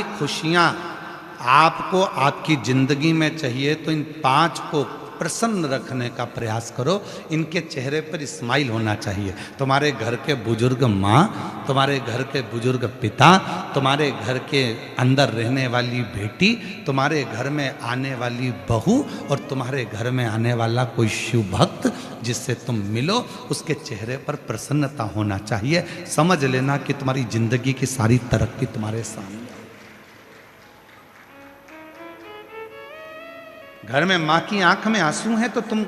खुशियां आपको आपकी जिंदगी में चाहिए तो इन 5 को प्रसन्न रखने का प्रयास करो। इनके चेहरे पर स्माइल होना चाहिए। तुम्हारे घर के बुजुर्ग माँ, तुम्हारे घर के बुजुर्ग पिता, तुम्हारे घर के अंदर रहने वाली बेटी, तुम्हारे घर में आने वाली बहू और तुम्हारे घर में आने वाला कोई शिव भक्त जिससे तुम मिलो, उसके चेहरे पर प्रसन्नता होना चाहिए। समझ लेना कि तुम्हारी जिंदगी की सारी तरक्की तुम्हारे सामने। घर में माँ की आंख में आंसू हैं तो तुम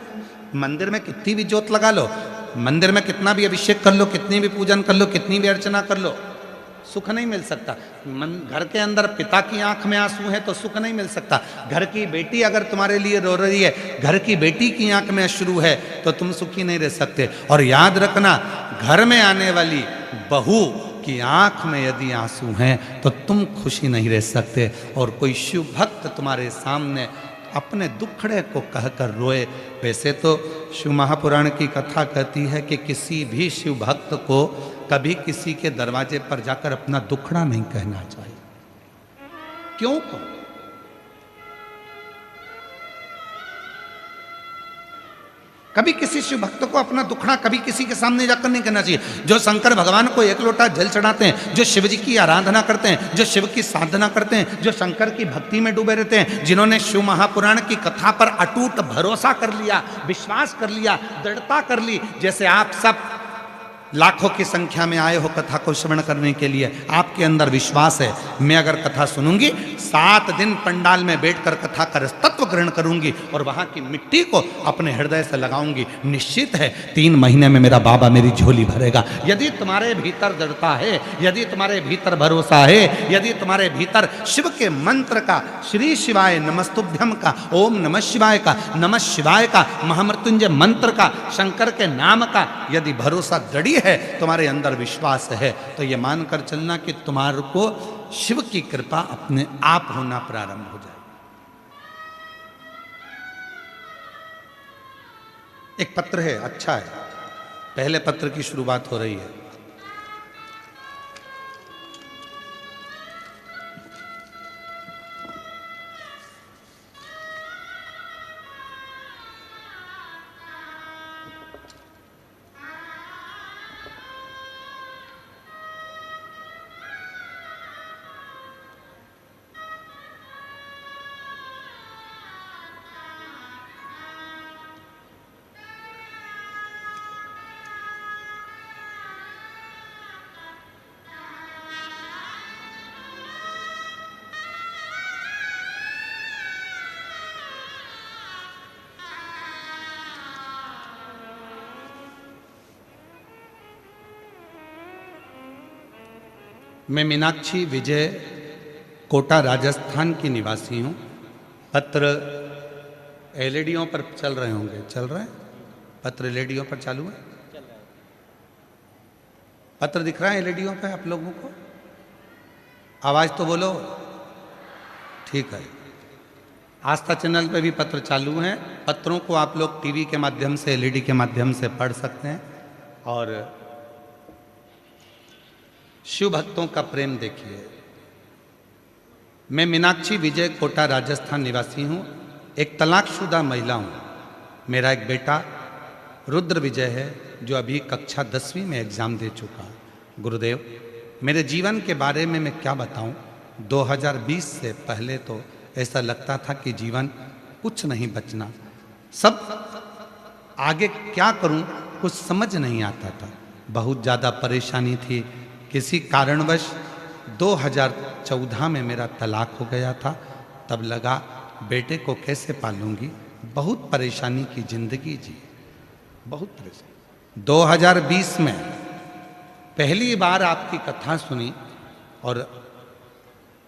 मंदिर में कितनी भी जोत लगा लो, मंदिर में कितना भी अभिषेक कर लो, कितनी भी पूजन कर लो, कितनी भी अर्चना कर लो, सुख नहीं मिल सकता। घर के अंदर पिता की आंख में आंसू है तो सुख नहीं मिल सकता। घर की बेटी अगर तुम्हारे लिए रो रही है, घर की बेटी की आंख में अश्रु है तो तुम सुखी नहीं रह सकते। और याद रखना, घर में आने वाली बहू की आंख में यदि आंसू हैं तो तुम खुशी नहीं रह सकते। और कोई शिव भक्त तुम्हारे सामने अपने दुखड़े को कहकर रोए। वैसे तो शिव महापुराण की कथा कहती है कि किसी भी शिव भक्त को कभी किसी के दरवाजे पर जाकर अपना दुखड़ा नहीं कहना चाहिए। क्यों कहो? कभी किसी शिव भक्त को अपना दुखड़ा कभी किसी के सामने जाकर नहीं कहना चाहिए। जो शंकर भगवान को 1 लोटा जल चढ़ाते हैं, जो शिव जी की आराधना करते हैं, जो शिव की साधना करते हैं, जो शंकर की भक्ति में डूबे रहते हैं, जिन्होंने शिव महापुराण की कथा पर अटूट भरोसा कर लिया, विश्वास कर लिया, दृढ़ता कर ली, जैसे आप सब लाखों की संख्या में आए हो कथा को श्रवण करने के लिए, आपके अंदर विश्वास है। मैं अगर कथा सुनूंगी 7 दिन पंडाल में बैठकर कथा का तत्व ग्रहण करूंगी और वहां की मिट्टी को अपने हृदय से लगाऊंगी, निश्चित है 3 महीने में मेरा बाबा मेरी झोली भरेगा। यदि तुम्हारे भीतर दृढ़ता है, यदि तुम्हारे भीतर भरोसा है, यदि तुम्हारे भीतर शिव के मंत्र का, श्री शिवाय नमस्तुभ्यम का, ओम नमः शिवाय का, नमः शिवाय का, महामृत्युंजय मंत्र का, शंकर के नाम का यदि भरोसा दृढ़ है, तुम्हारे अंदर विश्वास है, तो ये मानकर चलना कि तुम्हारे को शिव की कृपा अपने आप होना प्रारंभ हो जाए। एक पत्र है, अच्छा है, पहले पत्र की शुरुआत हो रही है। मैं मीनाक्षी विजय कोटा राजस्थान की निवासी हूँ। पत्र एलईडीओं पर चल रहे होंगे, चल रहे हैं पत्र एलईडीओं पर चालू है? पत्र दिख रहा है एलईडीओं पे आप लोगों को? आवाज़ तो बोलो, ठीक है। आस्था चैनल पे भी पत्र चालू हैं। पत्रों को आप लोग टीवी के माध्यम से, एलईडी के माध्यम से पढ़ सकते हैं। और शिव भक्तों का प्रेम देखिए। मैं मीनाक्षी विजय कोटा राजस्थान निवासी हूँ, एक तलाकशुदा महिला हूँ। मेरा एक बेटा रुद्र विजय है जो अभी कक्षा 10वीं में एग्ज़ाम दे चुका है। गुरुदेव, मेरे जीवन के बारे में मैं क्या बताऊँ? 2020 से पहले तो ऐसा लगता था कि जीवन कुछ नहीं बचना, सब आगे क्या करूँ कुछ समझ नहीं आता था। बहुत ज़्यादा परेशानी थी। किसी कारणवश 2014 में मेरा तलाक हो गया था। तब लगा बेटे को कैसे पालूंगी, बहुत परेशानी की ज़िंदगी जी, बहुत परेशानी। 2020 में पहली बार आपकी कथा सुनी और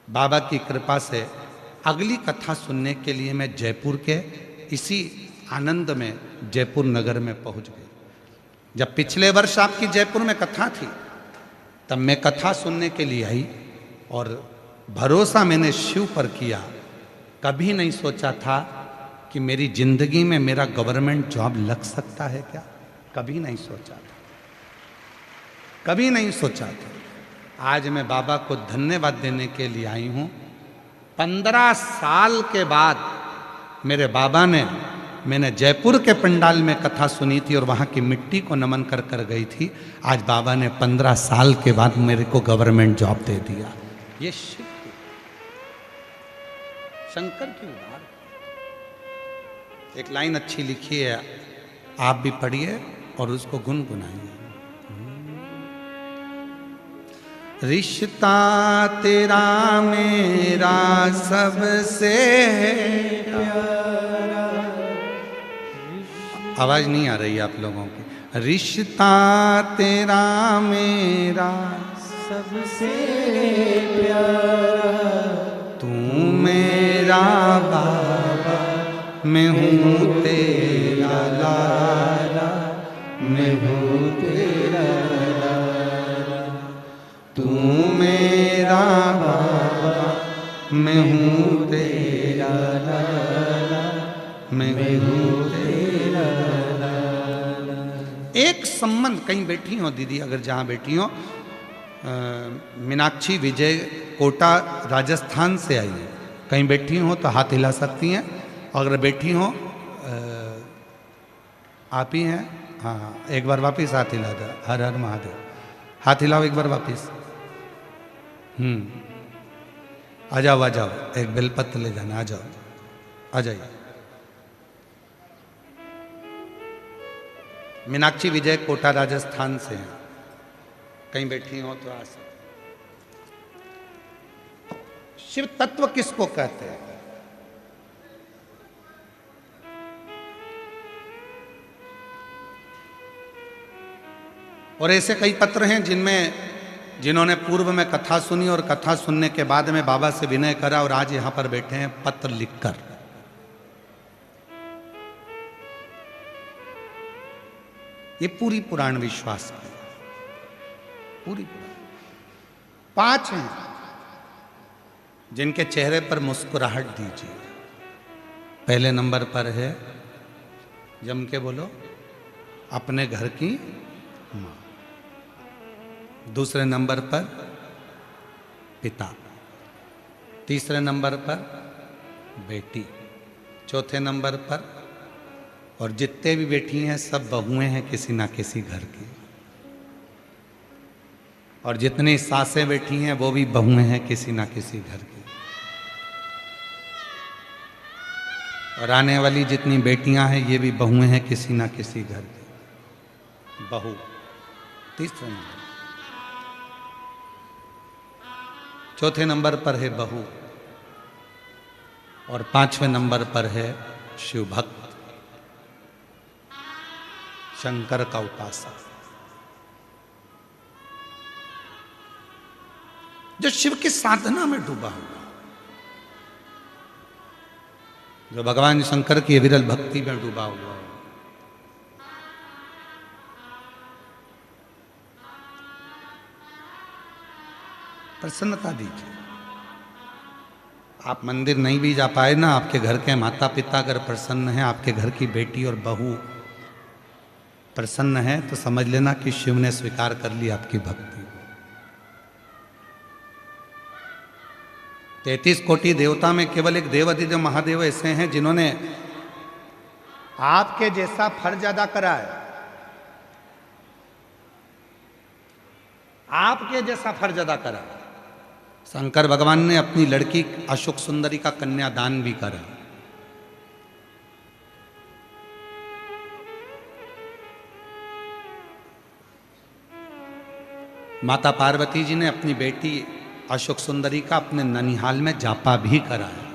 बाबा की कृपा से अगली कथा सुनने के लिए मैं जयपुर के इसी आनंद में जयपुर नगर में पहुंच गई। जब पिछले वर्ष आपकी जयपुर में कथा थी तब मैं कथा सुनने के लिए आई और भरोसा मैंने शिव पर किया। कभी नहीं सोचा था कि मेरी जिंदगी में मेरा गवर्नमेंट जॉब लग सकता है क्या, कभी नहीं सोचा था, कभी नहीं सोचा था। आज मैं बाबा को धन्यवाद देने के लिए आई हूँ। 15 साल के बाद मेरे बाबा ने, मैंने जयपुर के पंडाल में कथा सुनी थी और वहाँ की मिट्टी को नमन कर कर गई थी। आज बाबा ने 15 साल के बाद मेरे को गवर्नमेंट जॉब दे दिया। ये शिव की, शंकर की उदार। एक लाइन अच्छी लिखी है, आप भी पढ़िए और उसको गुनगुनाइए। रिश्ता तेरा मेरा सबसे प्यारा। आवाज नहीं आ रही है आप लोगों की। रिश्ता तेरा मेरा सबसे प्यारा, तू मेरा बाबा, मैं हूँ तेरा लाला, मैं हूँ तेरा लाला। तू मेरा बाबा, मैं हूँ तेरा लाला, मैं हूँ तेरा लाला। एक संबंध, कहीं बैठी हो दीदी, अगर जहाँ बैठी हो, मीनाक्षी विजय कोटा राजस्थान से आई है, कहीं बैठी हो तो हाथ हिला सकती हैं। अगर बैठी हो, आप ही हैं, हाँ, एक बार वापिस हाथ हिला दो। हर हर महादेव, हाथ हिलाओ एक बार वापिस। आ जाओ आ जाओ, एक बेलपत्र ले जाना, आ जाओ, आ जाइए। मीनाक्षी विजय कोटा राजस्थान से हैं, कहीं बैठी हो तो आ सकते। शिव तत्व किसको कहते हैं? और ऐसे कई पत्र हैं जिन्होंने पूर्व में कथा सुनी और कथा सुनने के बाद में बाबा से विनय करा और आज यहां पर बैठे हैं पत्र लिखकर। ये पूरी पुराण विश्वास है, पूरी पुराण। 5 हैं जिनके चेहरे पर मुस्कुराहट दीजिए। पहले नंबर पर है, जम के बोलो, अपने घर की मां। दूसरे नंबर पर पिता। तीसरे नंबर पर बेटी। चौथे नंबर पर, और जितने भी बेटी हैं सब बहुएं हैं किसी ना किसी घर की, और जितनी सासें बैठी हैं वो भी बहुएं हैं किसी ना किसी घर की, और आने वाली जितनी बेटियां हैं ये भी बहुएं हैं किसी ना किसी घर की। बहू तीसरे नंबर। चौथे नंबर पर है बहू, और 5वें नंबर पर है शिव भक्त, शंकर का उपासक, जो शिव की साधना में डूबा हुआ, जो भगवान शंकर की विरल भक्ति में डूबा हुआ है। प्रसन्नता दीजिए। आप मंदिर नहीं भी जा पाए ना, आपके घर के माता पिता अगर प्रसन्न हैं, आपके घर की बेटी और बहू प्रसन्न है, तो समझ लेना कि शिव ने स्वीकार कर ली आपकी भक्ति। 33 कोटि देवता में केवल एक देवाधिदेव महादेव ऐसे हैं जिन्होंने आपके जैसा फर्ज अदा करा है, आपके जैसा फर्ज अदा करा। शंकर भगवान ने अपनी लड़की अशोक सुंदरी का कन्यादान भी करा। माता पार्वती जी ने अपनी बेटी अशोक सुंदरी का अपने ननिहाल में जापा भी करा है,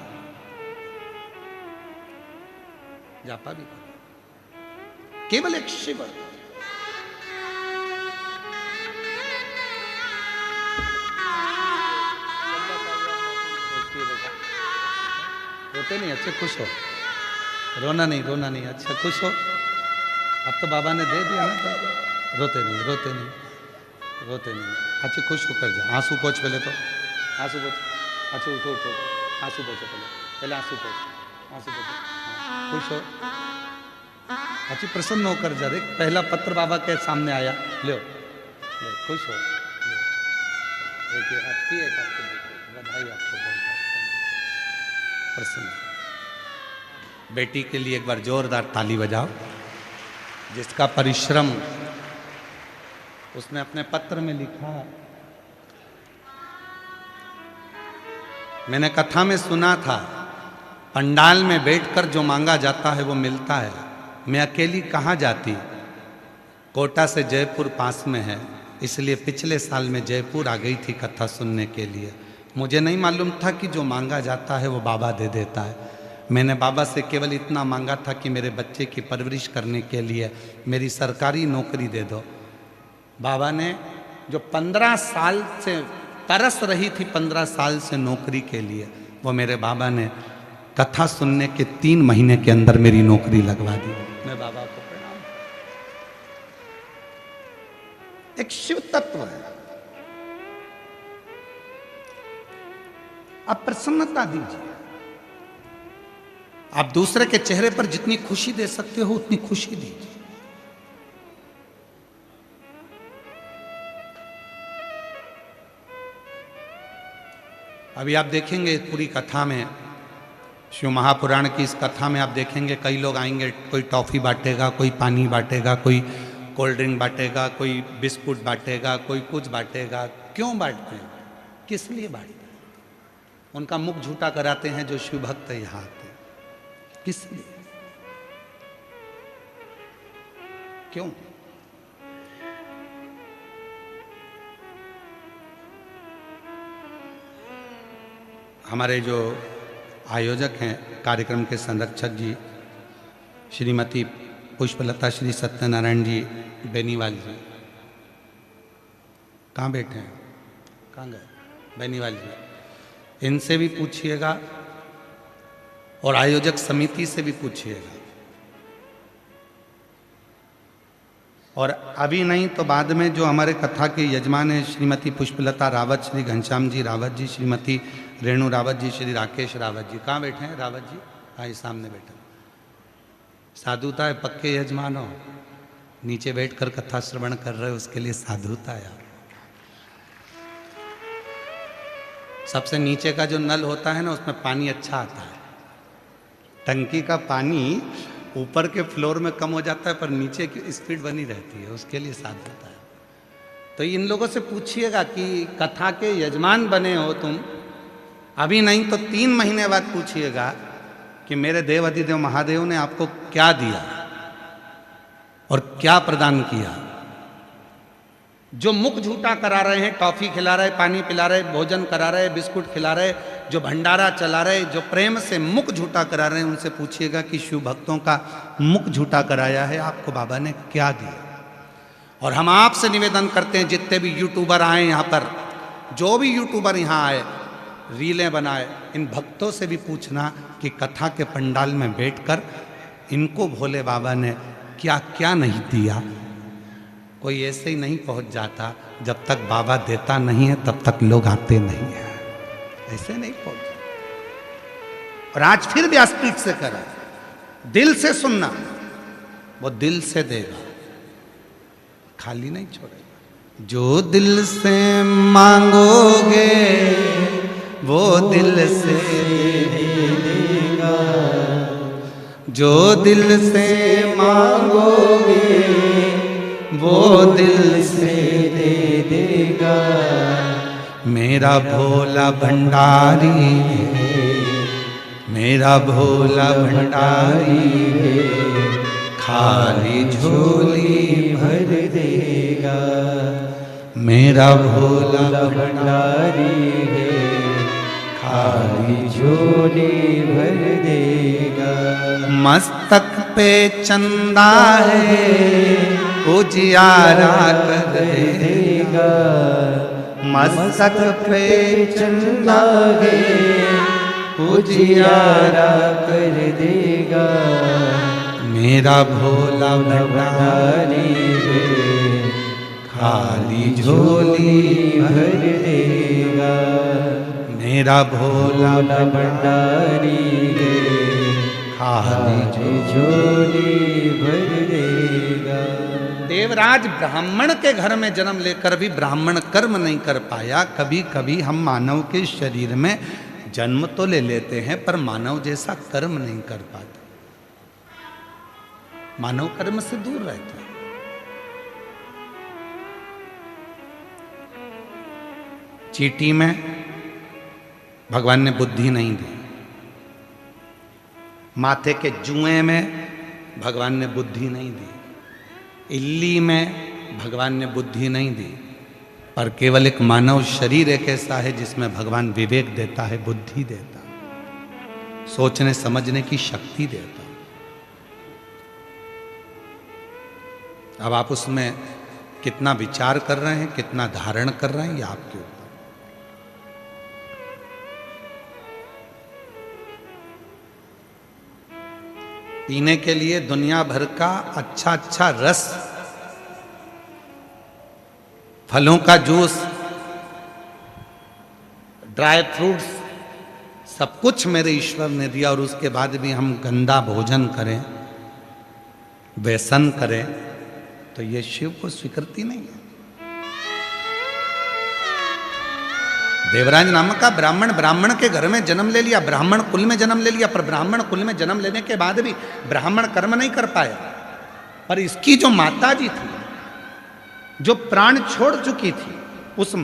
जापा भी करा। केवल एक शिव। रोते नहीं, अच्छे खुश हो, रोना नहीं, रोना नहीं, अच्छा खुश हो। अब तो बाबा ने दे दिया ना, तो रोते नहीं, रोते नहीं, रोते नहीं, अच्छे खुश होकर जा। आंसू पोंछ पहले तो, आंसू पोंछ, अच्छा उठो उठो, आंसू पोंछो पहले, पहले आंसू पोंछ, आंसू पोंछो, खुश हो, अच्छी प्रसन्न होकर जा। देख पहला पत्र बाबा के सामने आया, लो, खुश हो। एक आपकी एक आपको बधाई, आपको बहुत प्रसन्न। बेटी के लिए एक बार जोरदार ताली बजाओ, जिसका परिश्रम उसने अपने पत्र में लिखा। मैंने कथा में सुना था, पंडाल में बैठकर जो मांगा जाता है वो मिलता है। मैं अकेली कहाँ जाती, कोटा से जयपुर पास में है, इसलिए पिछले साल में जयपुर आ गई थी कथा सुनने के लिए। मुझे नहीं मालूम था कि जो मांगा जाता है वो बाबा दे देता है। मैंने बाबा से केवल इतना मांगा था कि मेरे बच्चे की परवरिश करने के लिए मेरी सरकारी नौकरी दे दो। बाबा ने जो 15 साल से तरस रही थी, 15 साल से नौकरी के लिए, वो मेरे बाबा ने कथा सुनने के 3 महीने के अंदर मेरी नौकरी लगवा दी। मैं बाबा को प्रणाम। एक शिव तत्व है। आप प्रसन्नता दीजिए। आप दूसरे के चेहरे पर जितनी खुशी दे सकते हो उतनी खुशी दीजिए। अभी आप देखेंगे पूरी कथा में, शिव महापुराण की इस कथा में आप देखेंगे कई लोग आएंगे, कोई टॉफ़ी बांटेगा, कोई पानी बांटेगा, कोई कोल्ड ड्रिंक बांटेगा, कोई बिस्कुट बांटेगा, कोई कुछ बांटेगा। क्यों बांटते हैं, किस लिए बांटते हैं? उनका मुख झूठा कराते हैं जो शिव भक्त यहाँ आते हैं। किस लिए, क्यों? हमारे जो आयोजक हैं, कार्यक्रम के संरक्षक जी श्रीमती पुष्पलता श्री सत्यनारायण जी बेनीवाल जी, कहाँ बैठे हैं, कहाँ गए? बेनीवाल जी, इनसे भी पूछिएगा और आयोजक समिति से भी पूछिएगा। और अभी नहीं तो बाद में जो हमारे कथा के यजमान हैं श्रीमती पुष्पलता रावत, श्री घनश्याम जी रावत जी, श्रीमती रेणु रावत जी, श्री राकेश रावत जी, कहाँ बैठे हैं रावत जी? हाँ, ये सामने बैठे। साधुता है, पक्के यजमान हो, नीचे बैठकर कथा श्रवण कर रहे हो, उसके लिए साधुता है। सबसे नीचे का जो नल होता है ना, उसमें पानी अच्छा आता है। टंकी का पानी ऊपर के फ्लोर में कम हो जाता है, पर नीचे की स्पीड बनी रहती है, उसके लिए साधुता है। तो इन लोगों से पूछिएगा कि कथा के यजमान बने हो तुम, अभी नहीं तो 3 महीने बाद पूछिएगा कि मेरे देव अधिदेव महादेव ने आपको क्या दिया और क्या प्रदान किया। जो मुख झूठा करा रहे हैं, टॉफी खिला रहे, पानी पिला रहे, भोजन करा रहे, बिस्कुट खिला रहे, जो भंडारा चला रहे, जो प्रेम से मुख झूठा करा रहे हैं, उनसे पूछिएगा कि शिव भक्तों का मुख झूठा कराया है आपको बाबा ने क्या दिया। और हम आपसे निवेदन करते हैं, जितने भी यूट्यूबर आए यहाँ पर, जो भी यूट्यूबर यहाँ आए, रीलें बनाए, इन भक्तों से भी पूछना कि कथा के पंडाल में बैठकर इनको भोले बाबा ने क्या क्या नहीं दिया। कोई ऐसे ही नहीं पहुंच जाता, जब तक बाबा देता नहीं है तब तक लोग आते नहीं है, ऐसे नहीं पहुंच। और आज फिर व्यासपीठ से करा, दिल से सुनना, वो दिल से देगा, खाली नहीं छोड़ेगा। जो दिल से मांगोगे वो दिल से देगा, जो दिल से मांगोगे वो दिल से दे देगा। मेरा भोला भंडारी है, मेरा भोला भंडारी है, खाली झोली भर देगा। मेरा भोला भंडारी है, खाली झोली भर देगा। मस्तक पे चंदा है, उजियारा कर देगा। मस्तक पे चंदा है, उजियारा कर देगा। मेरा भोला भंडारी है, खाली झोली भर देगा। मेरा भोला भंडारी है, खाली झोली भर देगा। देवराज ब्राह्मण के घर में जन्म लेकर भी ब्राह्मण कर्म नहीं कर पाया। कभी कभी हम मानव के शरीर में जन्म तो ले लेते हैं पर मानव जैसा कर्म नहीं कर पाते। मानव कर्म से दूर रहते हैं। चींटी में भगवान ने बुद्धि नहीं दी, माथे के जुएं में भगवान ने बुद्धि नहीं दी, इल्ली में भगवान ने बुद्धि नहीं दी, पर केवल एक मानव शरीर एक ऐसा है जिसमें भगवान विवेक देता है, बुद्धि देता है, सोचने समझने की शक्ति देता है। अब आप उसमें कितना विचार कर रहे हैं, कितना धारण कर रहे हैं, ये आपके ऊपर। पीने के लिए दुनिया भर का अच्छा अच्छा रस, फलों का जूस, ड्राई फ्रूट्स, सब कुछ मेरे ईश्वर ने दिया, और उसके बाद भी हम गंदा भोजन करें, व्यसन करें, तो ये शिव को स्वीकृति नहीं है। देवराज नामक का ब्राह्मण के घर में जन्म ले लिया, ब्राह्मण कुल में जन्म ले लिया, पर ब्राह्मण कुल में जन्म लेने के बाद भी ब्राह्मण कर्म नहीं कर पाया। पर इसकी जो माता जी थी, जो प्राण छोड़ चुकी थी, उस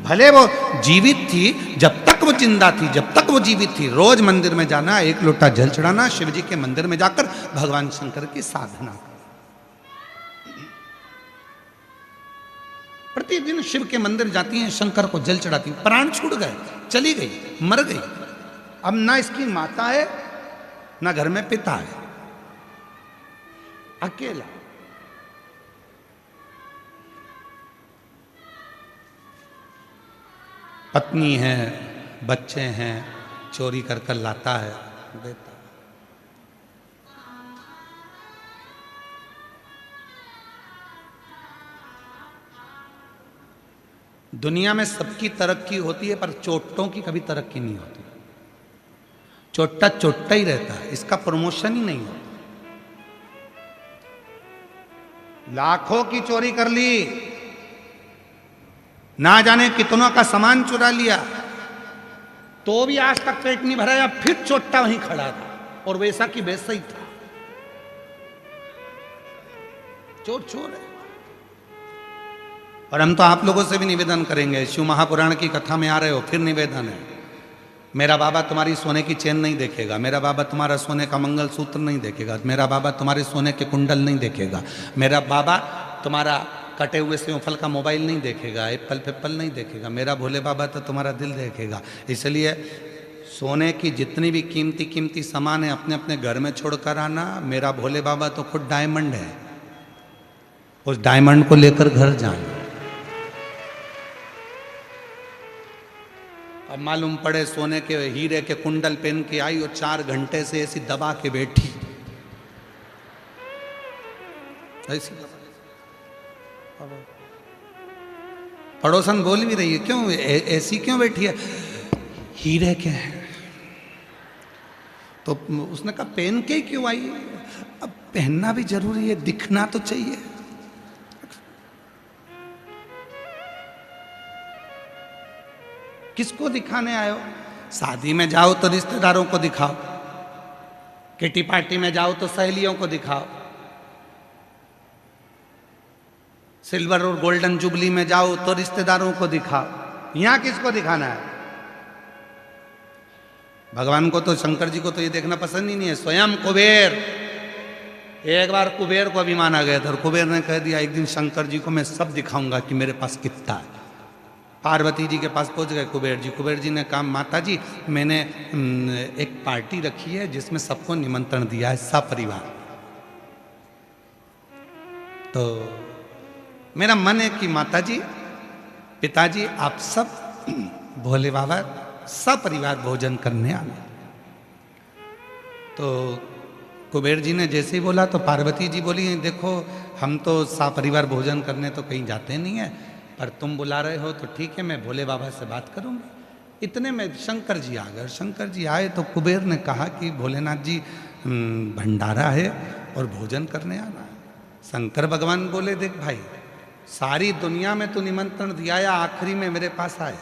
भले वो जीवित थी, जब तक वो जिंदा थी, जब तक वो जीवित थी, रोज मंदिर में जाना, एक लोटा जल चढ़ाना, शिव जी के मंदिर में जाकर भगवान शंकर की साधना करना। प्रतिदिन शिव के मंदिर जाती हैं, शंकर को जल चढ़ाती हैं। प्राण छूट गए, चली गई, मर गई। अब ना इसकी माता है, ना घर में पिता है, अकेला। पत्नी है, बच्चे हैं, चोरी कर कर लाता है, देता। दुनिया में सबकी तरक्की होती है, पर चोटों की कभी तरक्की नहीं होती। चोट्टा चोट्टा ही रहता है, इसका प्रमोशन ही नहीं होता। लाखों की चोरी कर ली, ना जाने कितनों का सामान चुरा लिया, तो भी आज तक पेट नहीं भराया, फिर चोट्टा वहीं खड़ा था, और वैसा की वैसा ही था। चोर चोर है। और हम तो आप लोगों से भी निवेदन करेंगे, शिव महापुराण की कथा में आ रहे हो, फिर निवेदन है, मेरा बाबा तुम्हारी सोने की चेन नहीं देखेगा, मेरा बाबा तुम्हारा सोने का मंगल सूत्र नहीं देखेगा, मेरा बाबा तुम्हारे सोने के कुंडल नहीं देखेगा, मेरा बाबा तुम्हारा कटे हुए सेव फल का मोबाइल नहीं देखेगा, एप्पल पेप्पल नहीं देखेगा, मेरा भोले बाबा तो तुम्हारा दिल देखेगा। इसलिए सोने की जितनी भी कीमती कीमती सामान है अपने अपने घर में छोड़कर आना। मेरा भोले बाबा तो खुद डायमंड है, उस डायमंड को लेकर घर जाना। अब मालूम पड़े सोने के हीरे के कुंडल पहन के आई और 4 घंटे से ऐसी दबा के बैठी, ऐसी पड़ोसन बोल भी रही है, क्यों ऐसी क्यों बैठी है? हीरे के हैं। तो उसने कहा पहन के क्यों आई? अब पहनना भी जरूरी है, दिखना तो चाहिए। किसको दिखाने आए हो? शादी में जाओ तो रिश्तेदारों को दिखाओ, किटी पार्टी में जाओ तो सहेलियों को दिखाओ, सिल्वर और गोल्डन जुबली में जाओ तो रिश्तेदारों को दिखाओ। यहां किसको दिखाना है? भगवान को तो, शंकर जी को तो ये देखना पसंद ही नहीं है। स्वयं कुबेर, एक बार कुबेर को अभिमान आ गया था और कुबेर ने कह दिया एक दिन शंकर जी को मैं सब दिखाऊंगा कि मेरे पास कितना है। पार्वती जी के पास पहुंच गए कुबेर जी। कुबेर जी ने कहा माता जी मैंने एक पार्टी रखी है जिसमें सबको निमंत्रण दिया है, सपरिवार। तो मेरा मन है कि माता जी, पिताजी, आप सब भोले बाबा सपरिवार भोजन करने आना। तो कुबेर जी ने जैसे ही बोला तो पार्वती जी बोली देखो हम तो सपरिवार भोजन करने तो कहीं जाते नहीं है, पर तुम बुला रहे हो तो ठीक है, मैं भोले बाबा से बात करूंगी। इतने में शंकर जी आ गए। शंकर जी आए तो कुबेर ने कहा कि भोलेनाथ जी भंडारा है और भोजन करने आना है। शंकर भगवान बोले देख भाई, सारी दुनिया में तू निमंत्रण दिया या आखिरी में मेरे पास आए,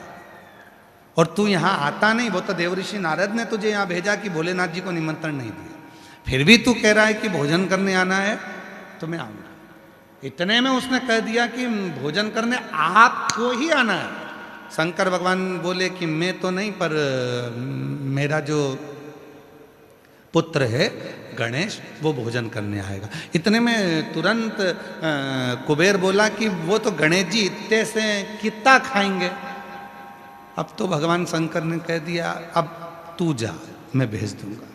और तू यहाँ आता नहीं। वो तो देवऋषि नारद ने तुझे यहाँ भेजा कि भोलेनाथ जी को निमंत्रण नहीं दिया, फिर भी तू कह रहा है कि भोजन करने आना है तो मैं आऊंगा। इतने में उसने कह दिया कि भोजन करने आपको ही आना है। शंकर भगवान बोले कि मैं तो नहीं, पर मेरा जो पुत्र है गणेश वो भोजन करने आएगा। इतने में तुरंत कुबेर बोला कि वो तो गणेश जी इतने से कितना खाएंगे। अब तो भगवान शंकर ने कह दिया अब तू जा, मैं भेज दूंगा।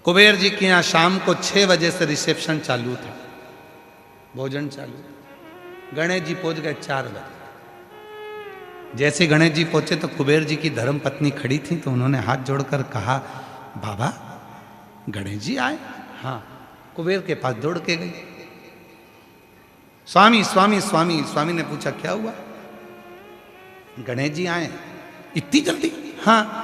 कुबेर जी के यहाँ शाम को 6 बजे से रिसेप्शन चालू था, भोजन चालू। गणेश जी पहुंच गए 4 बजे। जैसे गणेश जी पहुंचे तो कुबेर जी की धर्म पत्नी खड़ी थी, तो उन्होंने हाथ जोड़कर कहा बाबा गणेश जी आए। हाँ, कुबेर के पास दौड़ के गई। स्वामी स्वामी स्वामी। स्वामी ने पूछा क्या हुआ? गणेश जी आए इतनी जल्दी? हाँ।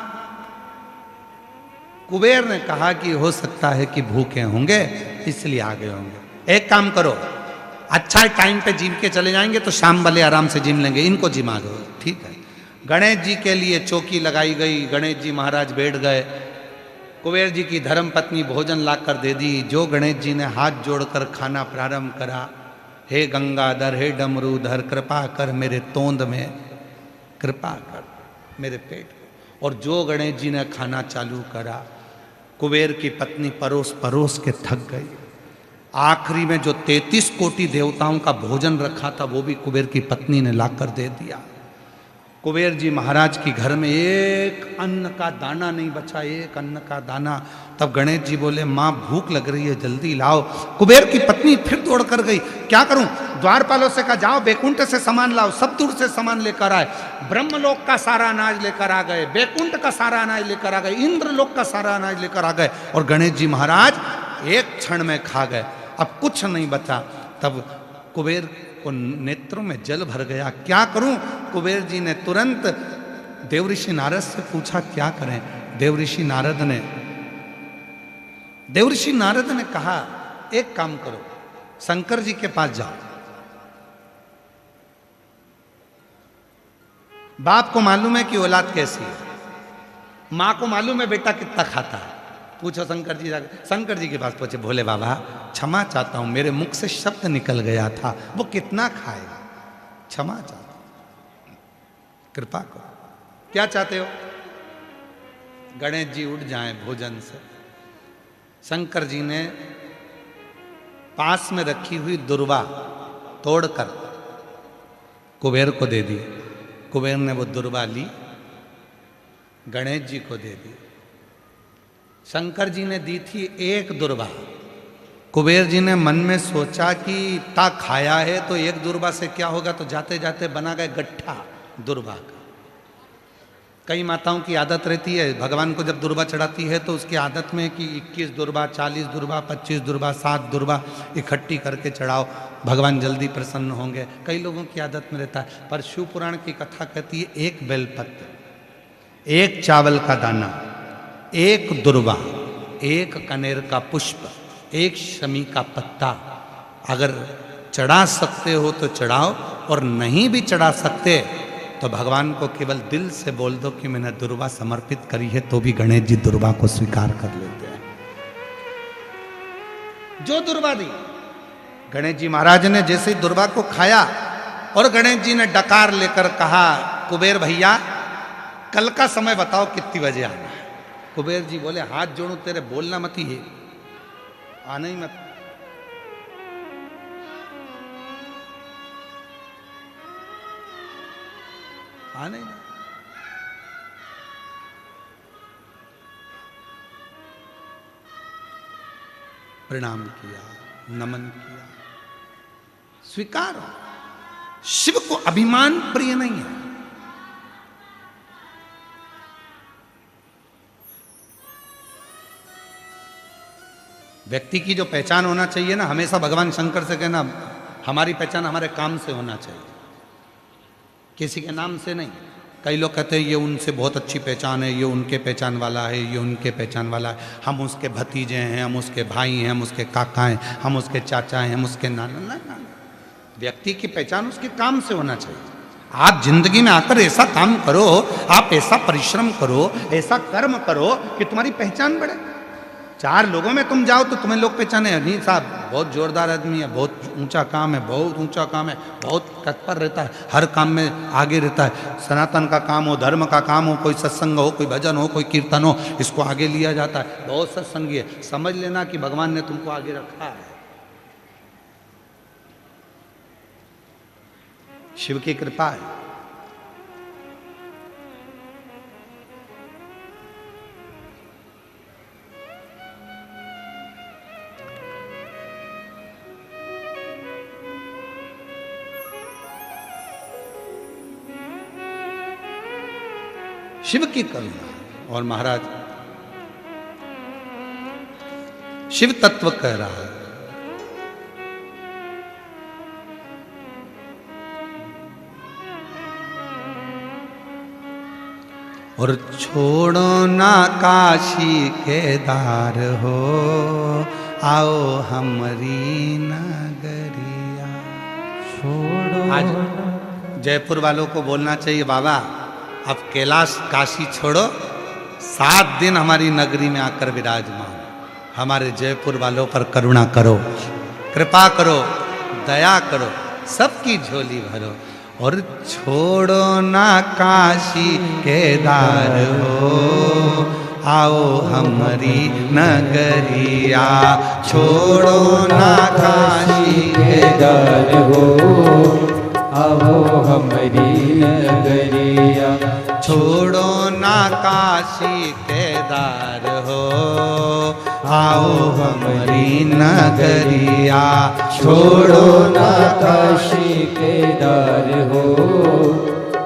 कुबेर ने कहा कि हो सकता है कि भूखे होंगे इसलिए आ गए होंगे। एक काम करो, अच्छा टाइम पे जिम के चले जाएंगे तो शाम वाले आराम से जिम लेंगे, इनको जिमा दो। ठीक है। गणेश जी के लिए चौकी लगाई गई, गणेश जी महाराज बैठ गए। कुबेर जी की धर्म पत्नी भोजन ला कर दे दी। जो गणेश जी ने हाथ जोड़कर खाना प्रारंभ करा, हे गंगाधर, हे डमरूधर, कृपा कर मेरे तोंद में, कृपा कर मेरे पेट। और जो गणेश जी ने खाना चालू करा, कुबेर की पत्नी परोस परोस के थक गई। आखिरी में जो 33 कोटि देवताओं का भोजन रखा था वो भी कुबेर की पत्नी ने लाकर दे दिया। कुबेर जी महाराज की घर में एक अन्न का दाना नहीं बचा, एक अन्न का दाना। तब गणेश जी बोले माँ भूख लग रही है, जल्दी लाओ। कुबेर की पत्नी फिर दौड़ कर गई। क्या करूं? द्वारपालों से कहा जाओ बैकुंठ से सामान लाओ। सब दूर से सामान लेकर आए। ब्रह्मलोक का सारा अनाज लेकर आ गए, बैकुंठ का सारा अनाज लेकर आ गए, इंद्रलोक का सारा अनाज लेकर आ गए, और गणेश जी महाराज एक क्षण में खा गए। अब कुछ नहीं बचा। तब कुबेर को नेत्रों में जल भर गया। क्या करूं? कुबेर जी ने तुरंत देवऋषि नारद से पूछा क्या करें। देवऋषि नारद ने कहा एक काम करो, शंकर जी के पास जाओ। बाप को मालूम है कि औलाद कैसी है, मां को मालूम है बेटा कितना खाता है। पूछो शंकर जी। शंकर जी के पास पहुंचे, भोले बाबा क्षमा चाहता हूं, मेरे मुख से शब्द निकल गया था, वो कितना खाएगा, क्षमा चाहता हूं, कृपा करो। क्या चाहते हो? गणेश जी उठ जाएं भोजन से। शंकर जी ने पास में रखी हुई दुर्वा तोड़कर कुबेर को दे दी। कुबेर ने वो दुर्वा ली, गणेश जी को दे दी। शंकर जी ने दी थी एक दुर्वा। कुबेर जी ने मन में सोचा कि इतना खाया है तो एक दुर्वा से क्या होगा, तो जाते जाते बना गए गट्ठा दुर्वा का। कई माताओं की आदत रहती है, भगवान को जब दुर्वा चढ़ाती है तो उसकी आदत में कि 21 दुर्वा, 40 दुर्वा, 25 दुर्वा, 7 दुर्वा इकट्ठी करके चढ़ाओ, भगवान जल्दी प्रसन्न होंगे। कई लोगों की आदत में रहता है। पर शिव पुराण की कथा कहती है एक बेलपत्र, एक चावल का दाना, एक दुर्वा, एक कनेर का पुष्प, एक शमी का पत्ता अगर चढ़ा सकते हो तो चढ़ाओ, और नहीं भी चढ़ा सकते तो भगवान को केवल दिल से बोल दो कि मैंने दुर्वा समर्पित करी है, तो भी गणेश जी दुर्वा को स्वीकार कर लेते हैं। जो दुर्वा दी, गणेश जी महाराज ने जैसे ही दुर्वा को खाया और गणेश जी ने डकार लेकर कहा कुबेर भैया कल का समय बताओ कितनी बजे आना है। कुबेर जी बोले हाथ जोड़ू तेरे, बोलना मत ही है, आना ही मत। आना ही नहीं। प्रणाम किया, नमन किया, स्वीकार हो। शिव को अभिमान प्रिय नहीं है। व्यक्ति की जो पहचान होना चाहिए ना, हमेशा भगवान शंकर से कहना हमारी पहचान हमारे काम से होना चाहिए, किसी के नाम से नहीं। कई लोग कहते हैं ये उनसे बहुत अच्छी पहचान है, ये उनके पहचान वाला है, ये उनके पहचान वाला है, हम उसके भतीजे हैं, हम उसके भाई हैं, हम उसके काका हैं, हम उसके चाचा हैं, हम उसके नाना। ना, व्यक्ति की पहचान उसके काम से होना चाहिए। आप जिंदगी में आकर ऐसा काम करो, आप ऐसा परिश्रम करो, ऐसा कर्म करो कि तुम्हारी पहचान बढ़े। 4 लोगों में तुम जाओ तो तुम्हें लोग पहचाने, नहीं साहब बहुत जोरदार आदमी है, बहुत ऊंचा काम है, बहुत ऊंचा काम है, बहुत तत्पर रहता है, हर काम में आगे रहता है। सनातन का काम हो, धर्म का काम हो, कोई सत्संग हो, कोई भजन हो, कोई कीर्तन हो, इसको आगे लिया जाता है, बहुत सत्संगी है। समझ लेना कि भगवान ने तुमको आगे रखा है, शिव की कृपा है। शिव की करुणा। और महाराज शिव तत्व कह रहा है, और छोड़ो ना काशी केदार हो, आओ हमारी नगरिया। छोड़ो। आज जयपुर वालों को बोलना चाहिए, बाबा अब कैलाश काशी छोड़ो, 7 दिन हमारी नगरी में आकर विराजमान, हमारे जयपुर वालों पर करुणा करो, कृपा करो, दया करो, सबकी झोली भरो। और छोड़ो ना काशी केदार हो, आओ हमारी नगरिया। छोड़ो ना काशी केदार हो, आओ हमारी नगरिया। छोड़ो ना काशी केदार हो, आओ हमारी नगरिया। छोड़ो ना काशी केदार हो,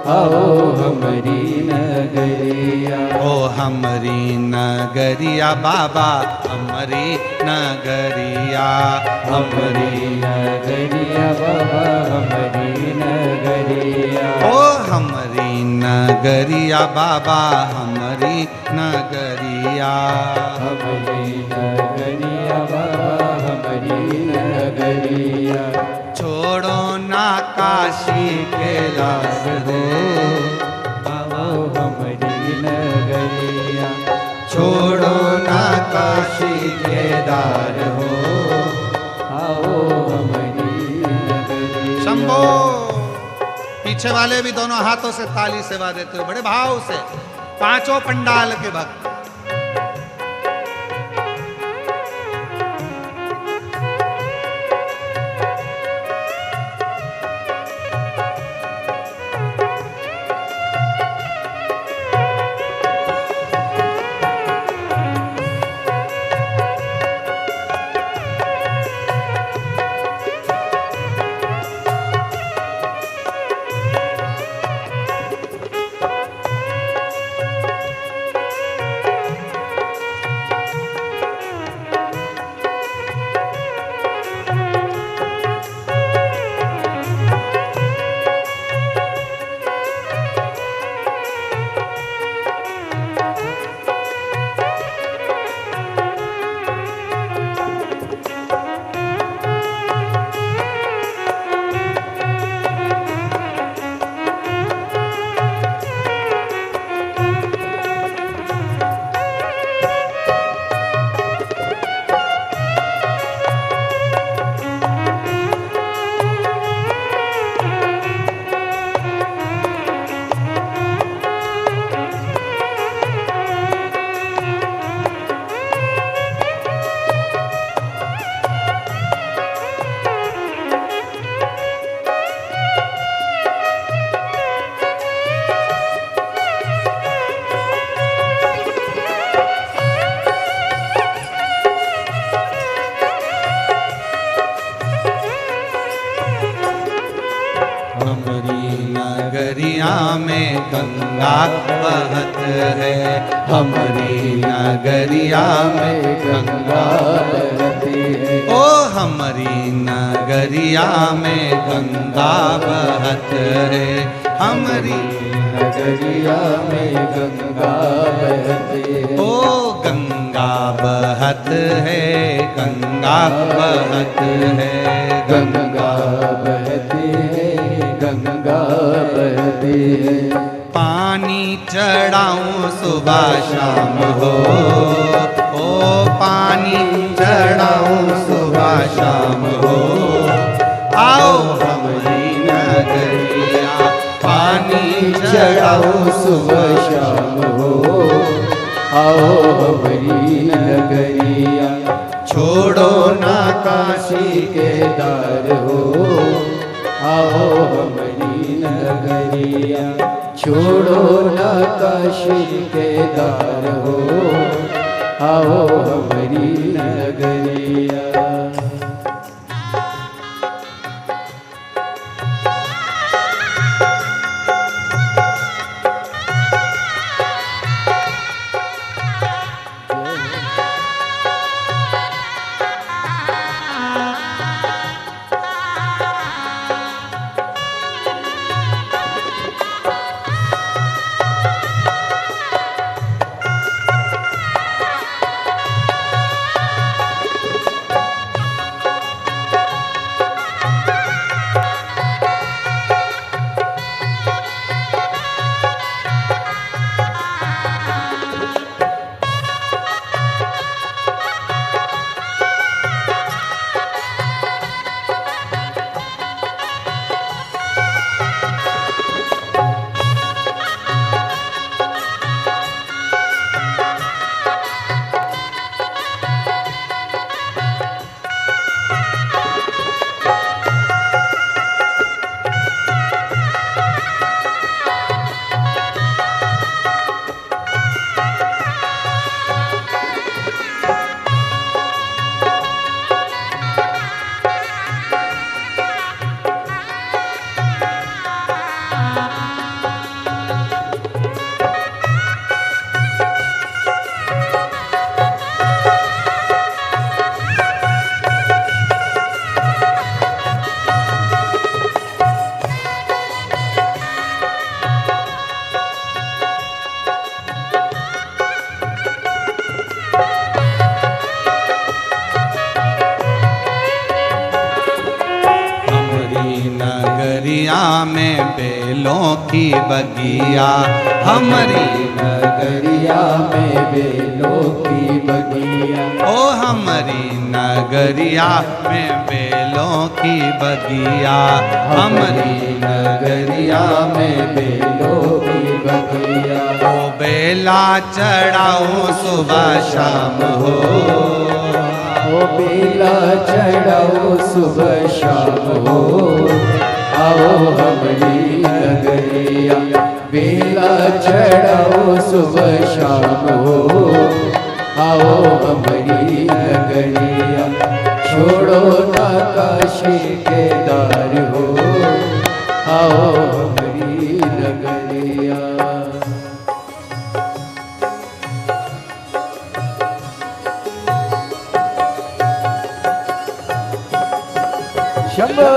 आओ हमारी नगरिया। ओ हमारी नगरिया बाबा, हमारी नगरिया, हमारी नगरिया बाबा, हमारी नगरिया। ओ हमारी नगरिया बाबा, हमारी नगरिया, हमारी नगरिया बाबा, हमारी नगरिया। छोड़ो ना काशी कैलाश हो, आओ हमारी नगरिया। छोड़ो ना काशी केदार हो, आओ हमारी नगरिया। शंभो। पीछे वाले भी दोनों हाथों से ताली सेवा देते हुए बड़े भाव से, 5 पंडाल के भक्त। नगरिया में गंगा बहत है, हमारी नगरिया में गंगा बहती है। ओ हमारी नगरिया में गंगा बहत है, हमारी नगरिया में गंगा बहती है। ओ गंगा बहत है, गंगा बहत है, गंगा बहती है, गंगा बहती है। पानी चढ़ाऊं सुबह शाम हो, ओ पानी चढ़ाऊं सुबह शाम हो, आओ हमारी नगरिया पानी चढ़ाऊं सुबह शाम हो, आओ हमारी नगरिया। छोड़ो ना काशी के दार हो, आओ हमारी नगरिया। छोड़ो ना काशी के दार हो, आओ हमारी नगरिया। नगरिया में बेलों की बगिया, हमारी नगरिया में बेलों की बगिया। ओ हमारी नगरिया में बेलों की बगिया, हमारी नगरिया में बेलों की बगिया। ओ बेला चढ़ाओ सुबह शाम हो, ओ बेला चढ़ाओ सुबह शाम हो, आओ हमारी नगरिया। बेला चढ़ाओ सुबह शाम हो, आओ हमारी नगरिया। छोड़ो ना काशी के दार हो, आओ हमारी नगरिया। शंभो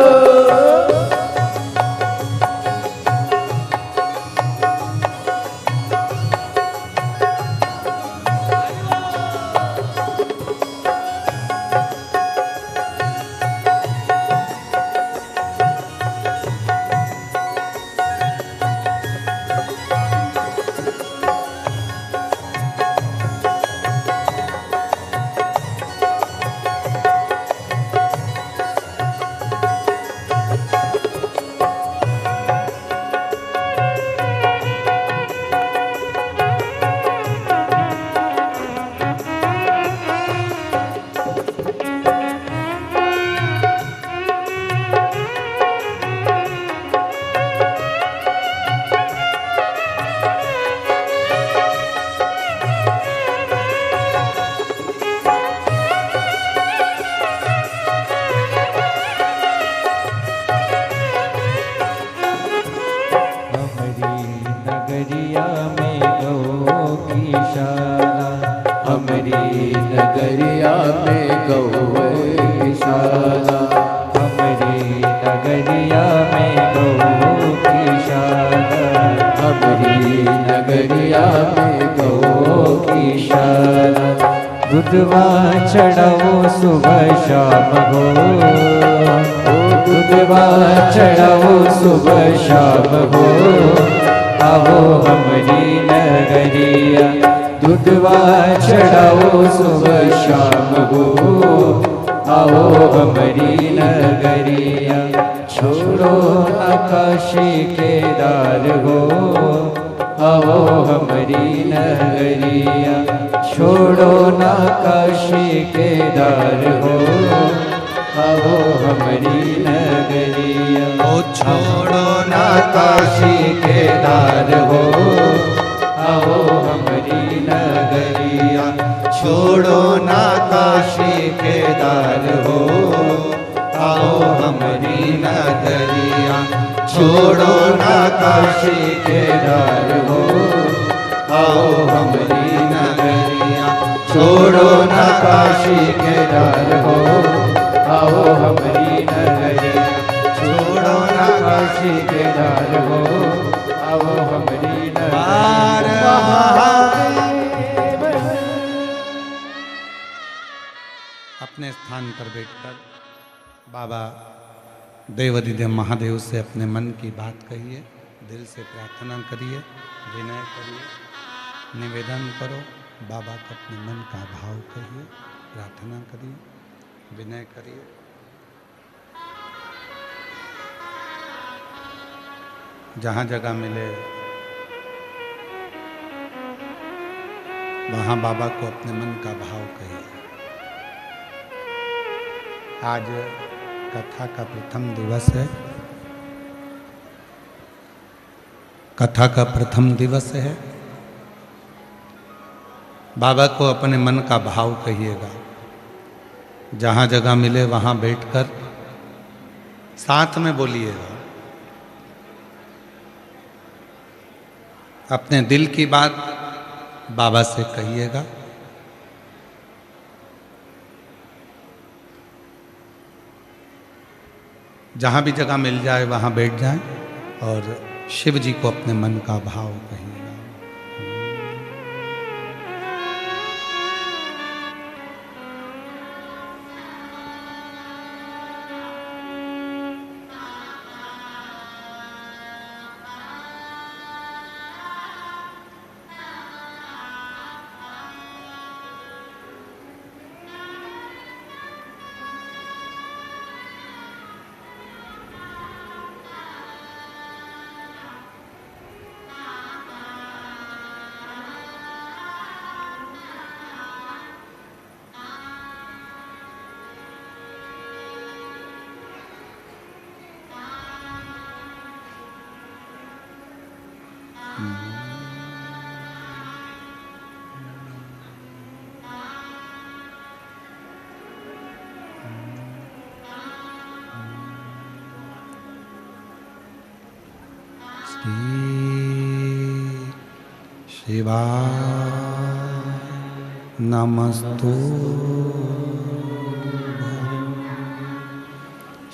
नगरिया में गौशाला, हमारी नगरिया में गौशाला, हमारी नगरिया में गौ की शरण दूधवा चढ़ाओ सुबह शाम हो दूधवा चढ़ाओ सुबह शाम हो आओ हमारी नगरिया दूधवा चढ़ाओ सुबह शाम हो आओ हमारी नगरिया छोड़ो न काशी केदार हो आओ हमारी नगरिया छोड़ो न काशी केदार हो आओ हमारी नगरिया ओ छोड़ो ना काशी केदार हो आओ हमारी नगरिया छोड़ो ना काशी केदार हो आओ हमारी नगरिया छोड़ो ना काशी केदार हो आओ हमारी नगरिया छोड़ो ना काशी केदार हो आओ हमारी नगरिया छोड़ो ना काशी केदार हो आओ हमारी नगरिया अपने स्थान पर बैठकर बाबा देवाधिदेव महादेव से अपने मन की बात कहिए, दिल से प्रार्थना करिए, विनय करिए, निवेदन करो, बाबा को अपने मन का भाव कहिए, प्रार्थना करिए, विनय करिए। जहाँ जगह मिले वहाँ बाबा को अपने मन का भाव कहिए। आज कथा का प्रथम दिवस है, कथा का प्रथम दिवस है। बाबा को अपने मन का भाव कहिएगा। जहाँ जगह मिले वहाँ बैठकर साथ में बोलिएगा। अपने दिल की बात बाबा से कहिएगा। जहाँ भी जगह मिल जाए वहाँ बैठ जाएं और शिव जी को अपने मन का भाव कहिएगा। शिवाय नमस्तु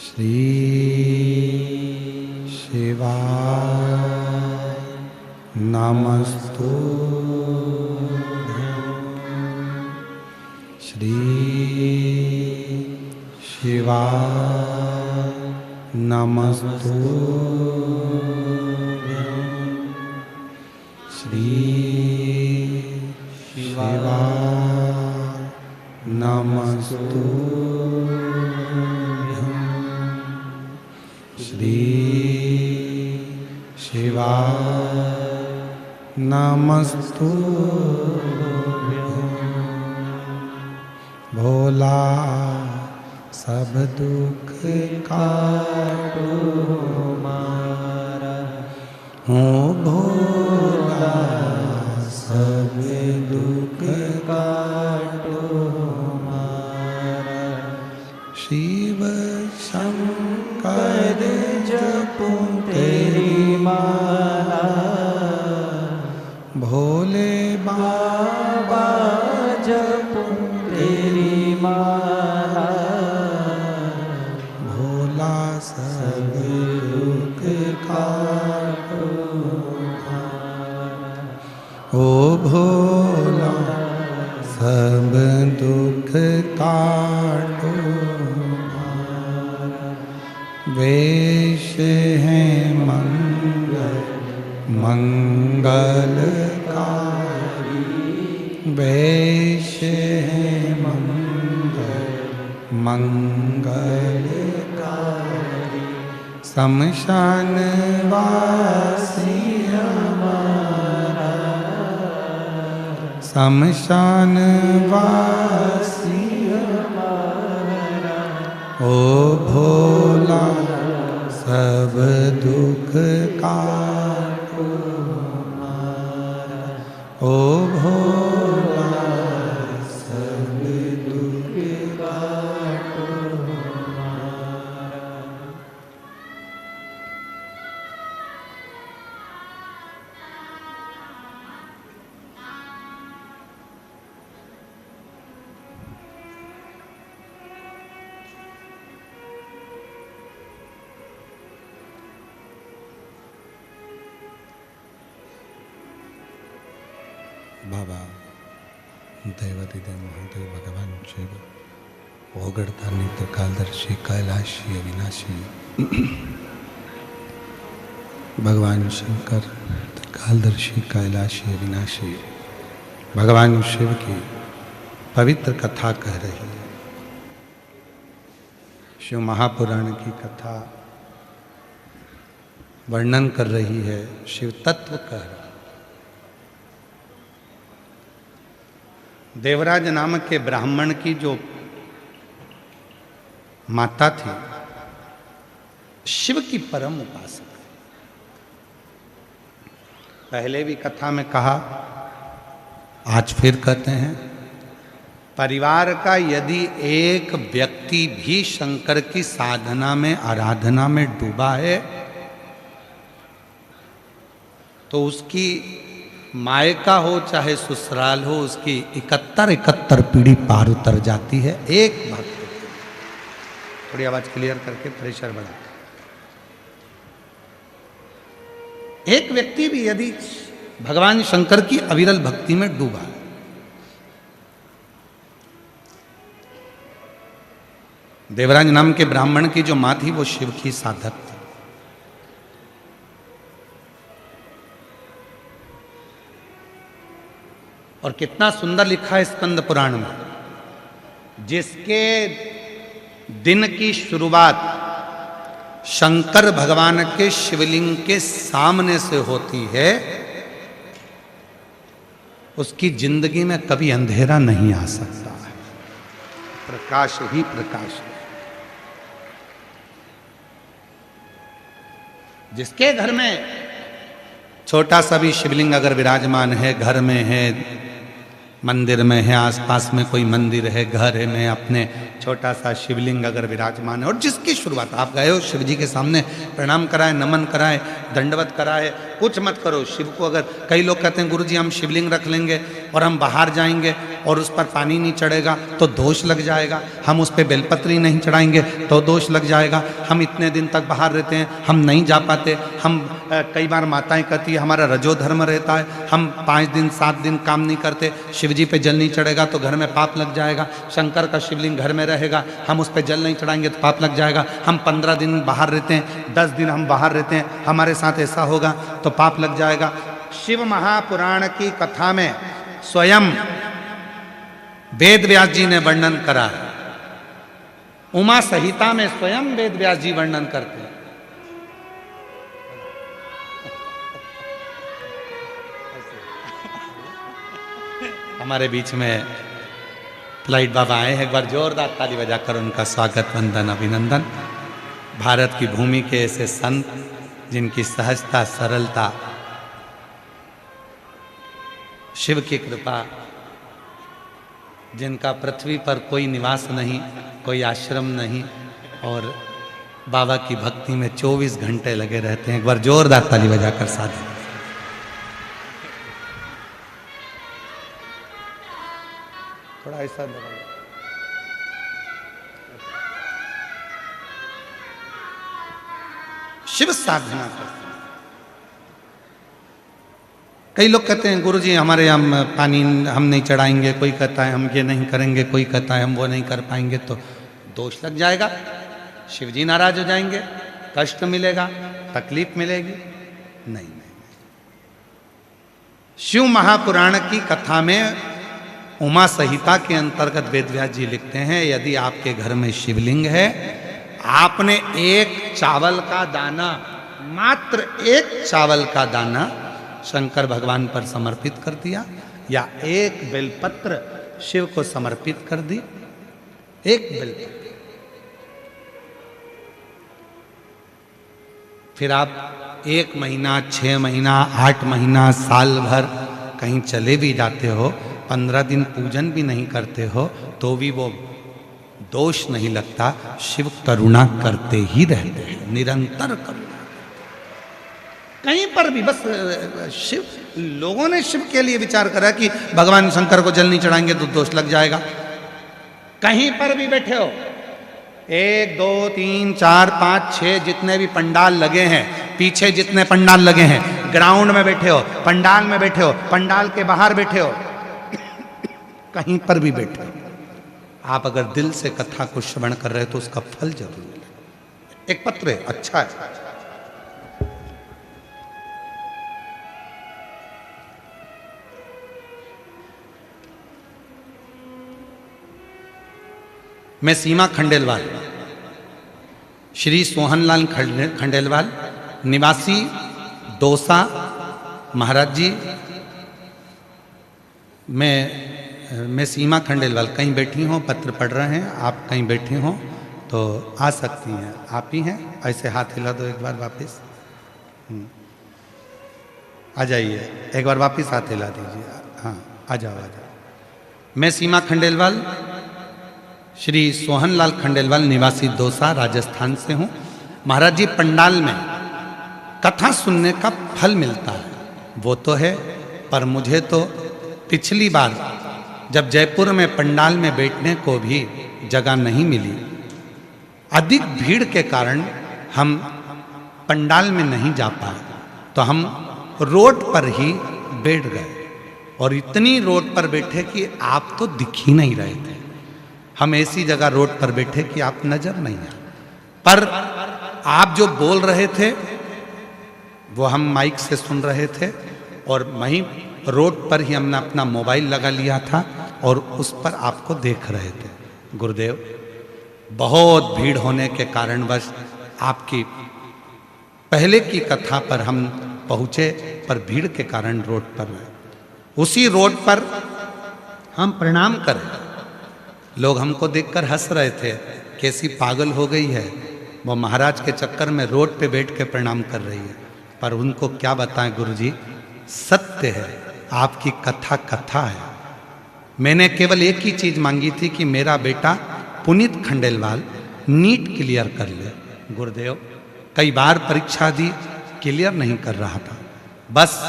श्री शिवाय नमस्तु श्री शिवाय नमस्तु श्री शिवाय नमस्तुभ्यं श्री शिवाय नमस्तुभ्यं भोला सब दुख काटो मारा हूँ भोला सब दुख काटो मारा शिव शंकर जपूं तेरी माला भोले बाबा जपूं तेरी माला भोला सब दुख काटो ओ भोला सब दुख काटो, वेश है मंगल मंगलकारी, वेश है मंगल मंगलकारी, शमशान वासी हमारा, शमशान वासी हमारा, ओ भोला सब दुख काटो हमारा, ओ भोला सब दुख काटो हमारा। बाबा दैवतिदेव महादेव भगवान शिव ओगड़ता नित्य कालदर्शी कैलाशी अविनाशी भगवान शंकर कालदर्शी कैलाशी अविनाशी भगवान शिव की पवित्र कथा कह रही है। शिव महापुराण की कथा वर्णन कर रही है, शिव तत्व कह रहा है। देवराज नामक के ब्राह्मण की जो माता थी, शिव की परम उपासक। पहले भी कथा में कहा, आज फिर कहते हैं, परिवार का यदि एक व्यक्ति भी शंकर की साधना में आराधना में डूबा है तो उसकी मायका हो चाहे ससुराल हो, उसकी 71 पीढ़ी पार उतर जाती है। एक भक्त, थोड़ी आवाज क्लियर करके प्रेशर बढ़ा, एक व्यक्ति भी यदि भगवान शंकर की अविरल भक्ति में डूबा, देवराज नाम के ब्राह्मण की जो मां थी वो शिव की साधक थी। और कितना सुंदर लिखा है स्कंद पुराण में, जिसके दिन की शुरुआत शंकर भगवान के शिवलिंग के सामने से होती है, उसकी जिंदगी में कभी अंधेरा नहीं आ सकता है, प्रकाश ही प्रकाश है। जिसके घर में छोटा सा भी शिवलिंग अगर विराजमान है, घर में है, मंदिर में है, आसपास में कोई मंदिर है, घर है में अपने छोटा सा शिवलिंग अगर विराजमान है, और जिसकी शुरुआत आप गए हो शिव जी के सामने प्रणाम कराए, नमन कराए, दंडवत कराए, कुछ मत करो। शिव को अगर कई लोग कहते हैं गुरुजी हम शिवलिंग रख लेंगे और हम बाहर जाएंगे और उस पर पानी नहीं चढ़ेगा तो दोष लग जाएगा, हम उस पर बेलपत्री नहीं चढ़ाएंगे तो दोष लग जाएगा, हम इतने दिन तक बाहर रहते हैं, हम नहीं जा पाते, हम कई बार माताएं कहती है हमारा रजोधर्म रहता है, हम 5 दिन 7 दिन काम नहीं करते, शिव जी पे जल नहीं चढ़ेगा तो घर में पाप लग जाएगा, शंकर का शिवलिंग घर में रहेगा, हम उस पर जल नहीं चढ़ाएंगे तो पाप लग जाएगा, हम 15 दिन बाहर रहते हैं, 10 दिन हम बाहर रहते हैं, हमारे साथ ऐसा होगा तो पाप लग जाएगा। शिव महापुराण की कथा में स्वयं वेद व्यास जी ने वर्णन करा है, उमा संहिता में स्वयं वेद व्यास जी वर्णन करते हैं। हमारे बीच में फ्लाइट बाबा आए हैं, एक बार जोरदार ताली बजाकर उनका स्वागत, वंदन, अभिनंदन। भारत की भूमि के ऐसे संत जिनकी सहजता, सरलता, शिव की कृपा, जिनका पृथ्वी पर कोई निवास नहीं, कोई आश्रम नहीं, और बाबा की भक्ति में 24 घंटे लगे रहते हैं। एक बार जोरदार ताली बजाकर साथ थोड़ा ऐसा लगाइए। शिव साधना करते हैं। कई लोग कहते हैं गुरुजी हमारे यहाँ पानी हम नहीं चढ़ाएंगे, कोई कहता है हम ये नहीं करेंगे, कोई कहता है हम वो नहीं कर पाएंगे, तो दोष लग जाएगा, शिव जी नाराज हो जाएंगे, कष्ट मिलेगा, तकलीफ मिलेगी। नहीं नहीं, शिव महापुराण की कथा में उमा संहिता के अंतर्गत वेदव्यास जी लिखते हैं, यदि आपके घर में शिवलिंग है, आपने एक चावल का दाना, मात्र एक चावल का दाना शंकर भगवान पर समर्पित कर दिया, या एक बेलपत्र शिव को समर्पित कर दी, एक बेलपत्र, फिर आप 1 महीना, 6 महीना, 8 महीना, साल भर कहीं चले भी जाते हो, 15 दिन पूजन भी नहीं करते हो, तो भी वो दोष नहीं लगता। शिव करुणा करते ही रहते हैं, निरंतर करुणा। कहीं पर भी बस शिव, लोगों ने शिव के लिए विचार करा कि भगवान शंकर को जल नहीं चढ़ाएंगे तो दोष लग जाएगा। कहीं पर भी बैठे हो, 1 2 3 4 5 6 जितने भी पंडाल लगे हैं, पीछे जितने पंडाल लगे हैं, ग्राउंड में बैठे हो, पंडाल में बैठे हो, पंडाल के बाहर बैठे हो, कहीं पर भी बैठे हो, आप अगर दिल से कथा को श्रवण कर रहे हो तो उसका फल जरूर मिलेगा। एक पत्र है, अच्छा है। मैं सीमा खंडेलवाल, श्री सोहनलाल खंडेलवाल, निवासी दौसा, महाराज जी, मैं सीमा खंडेलवाल, कहीं बैठी हों, पत्र पढ़ रहे हैं, आप कहीं बैठी हों तो आ सकती हैं, आप ही हैं, ऐसे हाथ हिला दो एक बार वापस, आ जाइए, एक बार वापस हाथ हिला दीजिए, हाँ आ जाओ आ जाओ। मैं सीमा खंडेलवाल, श्री सोहनलाल खंडेलवाल, निवासी दौसा, राजस्थान से हूँ। महाराज जी, पंडाल में कथा सुनने का फल मिलता है वो तो है, पर मुझे तो पिछली बार जब जयपुर में पंडाल में बैठने को भी जगह नहीं मिली, अधिक भीड़ के कारण हम पंडाल में नहीं जा पाए, तो हम रोड पर ही बैठ गए, और इतनी रोड पर बैठे कि आप तो दिख ही नहीं रहे थे। हम ऐसी जगह रोड पर बैठे कि आप नजर नहीं आए, पर आप जो बोल रहे थे वो हम माइक से सुन रहे थे, और वहीं रोड पर ही हमने अपना मोबाइल लगा लिया था और उस पर आपको देख रहे थे। गुरुदेव, बहुत भीड़ होने के कारणवश आपकी पहले की कथा पर हम पहुँचे, पर भीड़ के कारण रोड पर रहे। उसी रोड पर हम प्रणाम करें, लोग हमको देखकर हंस रहे थे, कैसी पागल हो गई है, वो महाराज के चक्कर में रोड पे बैठ के प्रणाम कर रही है। पर उनको क्या बताएं गुरुजी, सत्य है, आपकी कथा कथा है। मैंने केवल एक ही चीज़ मांगी थी कि मेरा बेटा पुनीत खंडेलवाल नीट क्लियर कर ले। गुरुदेव, कई बार परीक्षा दी, क्लियर नहीं कर रहा था, बस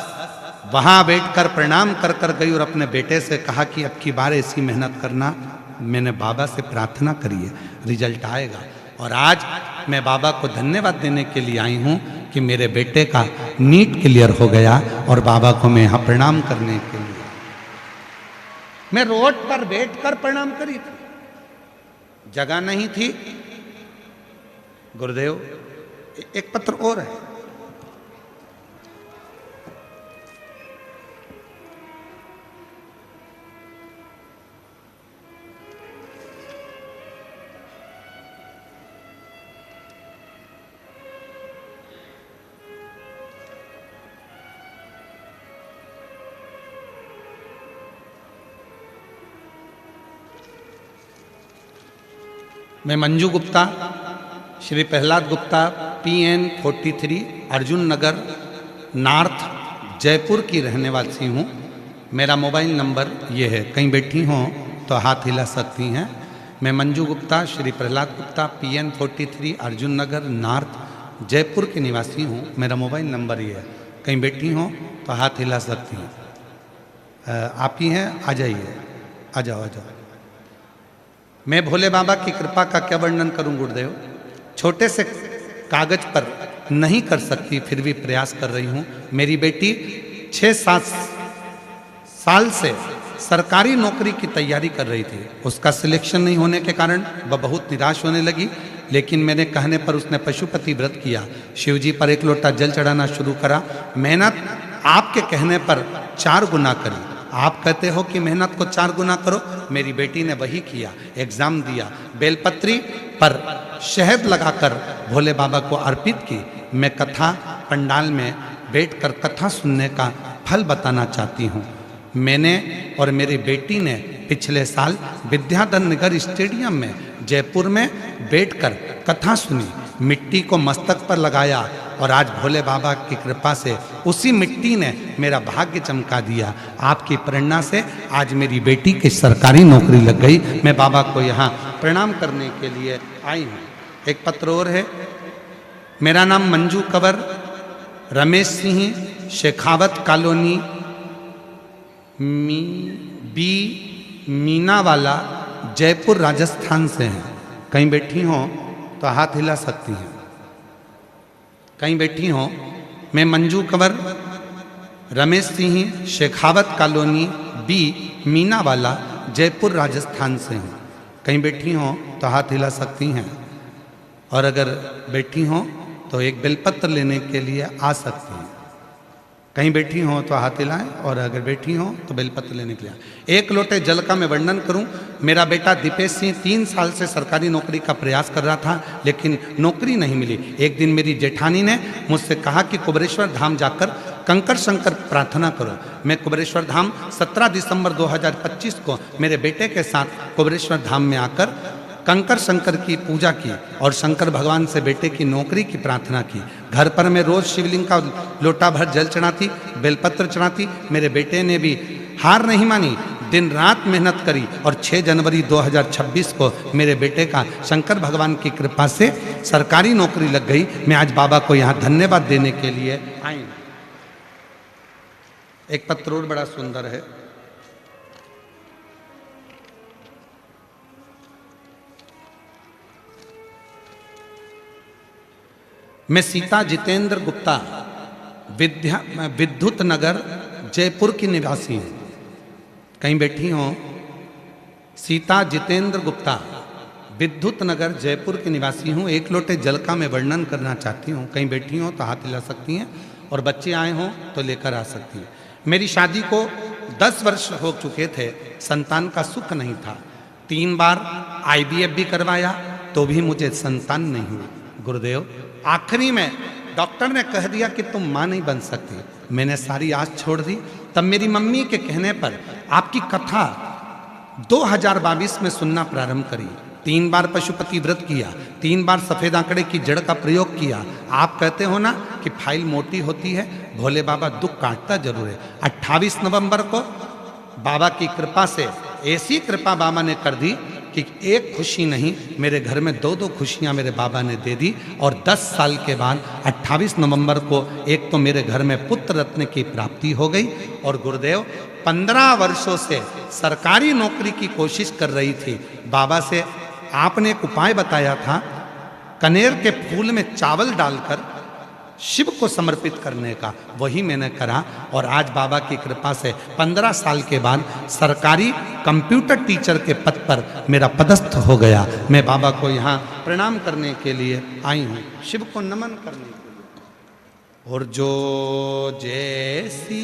वहाँ बैठकर प्रणाम कर कर गई और अपने बेटे से कहा कि अब की बार ऐसी मेहनत करना, मैंने बाबा से प्रार्थना करी है, रिजल्ट आएगा। और आज मैं बाबा को धन्यवाद देने के लिए आई हूँ कि मेरे बेटे का नीट क्लियर हो गया, और बाबा को मैं यहाँ प्रणाम करने के लिए, मैं रोड पर बैठकर प्रणाम करी थी, जगह नहीं थी। गुरुदेव, एक पत्र और है, मैं मंजू गुप्ता, श्री प्रहलाद गुप्ता, PN 43, अर्जुन नगर नॉर्थ, जयपुर की रहने वाली हूँ। मेरा मोबाइल नंबर ये है, कहीं बैठी हों तो हाथ हिला सकती हैं। मैं मंजू गुप्ता, श्री प्रहलाद गुप्ता, PN 43, अर्जुन नगर नॉर्थ, जयपुर की निवासी हूँ। मेरा मोबाइल नंबर ये है, कहीं बैठी हों तो हाथ हिला सकती हैं। आप ही हैं, आ जाइए, आ जाओ आ जाओ। मैं भोले बाबा की कृपा का क्या वर्णन करूं गुरुदेव, छोटे से कागज पर नहीं कर सकती, फिर भी प्रयास कर रही हूं। मेरी बेटी 6-7 साल से सरकारी नौकरी की तैयारी कर रही थी। उसका सिलेक्शन नहीं होने के कारण वह बहुत निराश होने लगी, लेकिन मेरे कहने पर उसने पशुपति व्रत किया, शिव जी पर 1 लोटा जल चढ़ाना शुरू करा। मेहनत आपके कहने पर 4 गुना करी। आप कहते हो कि मेहनत को 4 गुना करो, मेरी बेटी ने वही किया। एग्जाम दिया, बेलपत्री पर शहद लगाकर भोले बाबा को अर्पित की। मैं कथा पंडाल में बैठकर कथा सुनने का फल बताना चाहती हूँ। मैंने और मेरी बेटी ने पिछले साल विद्याधर नगर स्टेडियम में जयपुर में बैठकर कथा सुनी, मिट्टी को मस्तक पर लगाया और आज भोले बाबा की कृपा से उसी मिट्टी ने मेरा भाग्य चमका दिया। आपकी प्रेरणा से आज मेरी बेटी की सरकारी नौकरी लग गई। मैं बाबा को यहाँ प्रणाम करने के लिए आई हूँ। एक पत्र और है। मेरा नाम मंजू कंवर रमेश सिंह, शेखावत कॉलोनी बी मीनावाला, जयपुर राजस्थान से हैं। कहीं बैठी हो तो हाथ हिला सकती हैं। कहीं बैठी हो। मैं मंजू कंवर रमेश सिंह, शेखावत कॉलोनी बी मीनावाला, जयपुर राजस्थान से हूँ। कहीं बैठी हो तो हाथ हिला सकती हैं, और अगर बैठी हो तो एक बेलपत्र लेने के लिए आ सकती हैं। कहीं बैठी हो तो हाथ हिलाएं, और अगर बैठी हो तो बेलपत्र लेने के लिए। 1 लोटे जल का मैं वर्णन करूं। मेरा बेटा दीपेश सिंह 3 साल से सरकारी नौकरी का प्रयास कर रहा था, लेकिन नौकरी नहीं मिली। एक दिन मेरी जेठानी ने मुझसे कहा कि कुबेरेश्वर धाम जाकर कंकर शंकर प्रार्थना करो। मैं कुबेरेश्वर धाम 17 दिसंबर 2025 को मेरे बेटे के साथ कुबेरेश्वर धाम में आकर कंकर शंकर की पूजा की और शंकर भगवान से बेटे की नौकरी की प्रार्थना की। घर पर मैं रोज शिवलिंग का लोटा भर जल चढ़ाती, बेलपत्र चढ़ाती। मेरे बेटे ने भी हार नहीं मानी, दिन रात मेहनत करी और 6 जनवरी 2026 को मेरे बेटे का शंकर भगवान की कृपा से सरकारी नौकरी लग गई। मैं आज बाबा को यहाँ धन्यवाद देने के लिए आई। एक पत्र और बड़ा सुंदर है। मैं सीता जितेंद्र गुप्ता विद्युत नगर जयपुर की निवासी हूँ। कहीं बैठी हो। सीता जितेंद्र गुप्ता विद्युत नगर जयपुर की निवासी हूँ। 1 लोटे जल का मैं वर्णन करना चाहती हूँ। कहीं बैठी हो तो हाथ हिला सकती हैं, और बच्चे आए हों तो लेकर आ सकती हैं। मेरी शादी को 10 वर्ष हो चुके थे, संतान का सुख नहीं था। 3 बार IVF भी करवाया तो भी मुझे संतान नहीं हुई। गुरुदेव, आखिरी में डॉक्टर ने कह दिया कि तुम मां नहीं बन सकती। मैंने सारी आस छोड़ दी। तब मेरी मम्मी के कहने पर आपकी कथा 2022 में सुनना प्रारंभ करी। 3 बार पशुपति व्रत किया, 3 बार सफेद आंकड़े की जड़ का प्रयोग किया। आप कहते हो ना कि फाइल मोटी होती है, भोले बाबा दुख काटता जरूर है। 28 नवंबर को बाबा की कृपा से ऐसी कृपा बाबा ने कर दी कि एक खुशी नहीं, मेरे घर में 2-2 खुशियां मेरे बाबा ने दे दी। और 10 साल के बाद 28 नवंबर को एक तो मेरे घर में पुत्र रत्न की प्राप्ति हो गई, और गुरुदेव 15 वर्षों से सरकारी नौकरी की कोशिश कर रही थी। बाबा से आपने एक उपाय बताया था, कनेर के फूल में चावल डालकर शिव को समर्पित करने का, वही मैंने करा। और आज बाबा की कृपा से 15 साल के बाद सरकारी कंप्यूटर टीचर के पद पर मेरा पदस्थ हो गया। मैं बाबा को यहाँ प्रणाम करने के लिए आई हूँ, शिव को नमन करने के लिए। और जो जैसी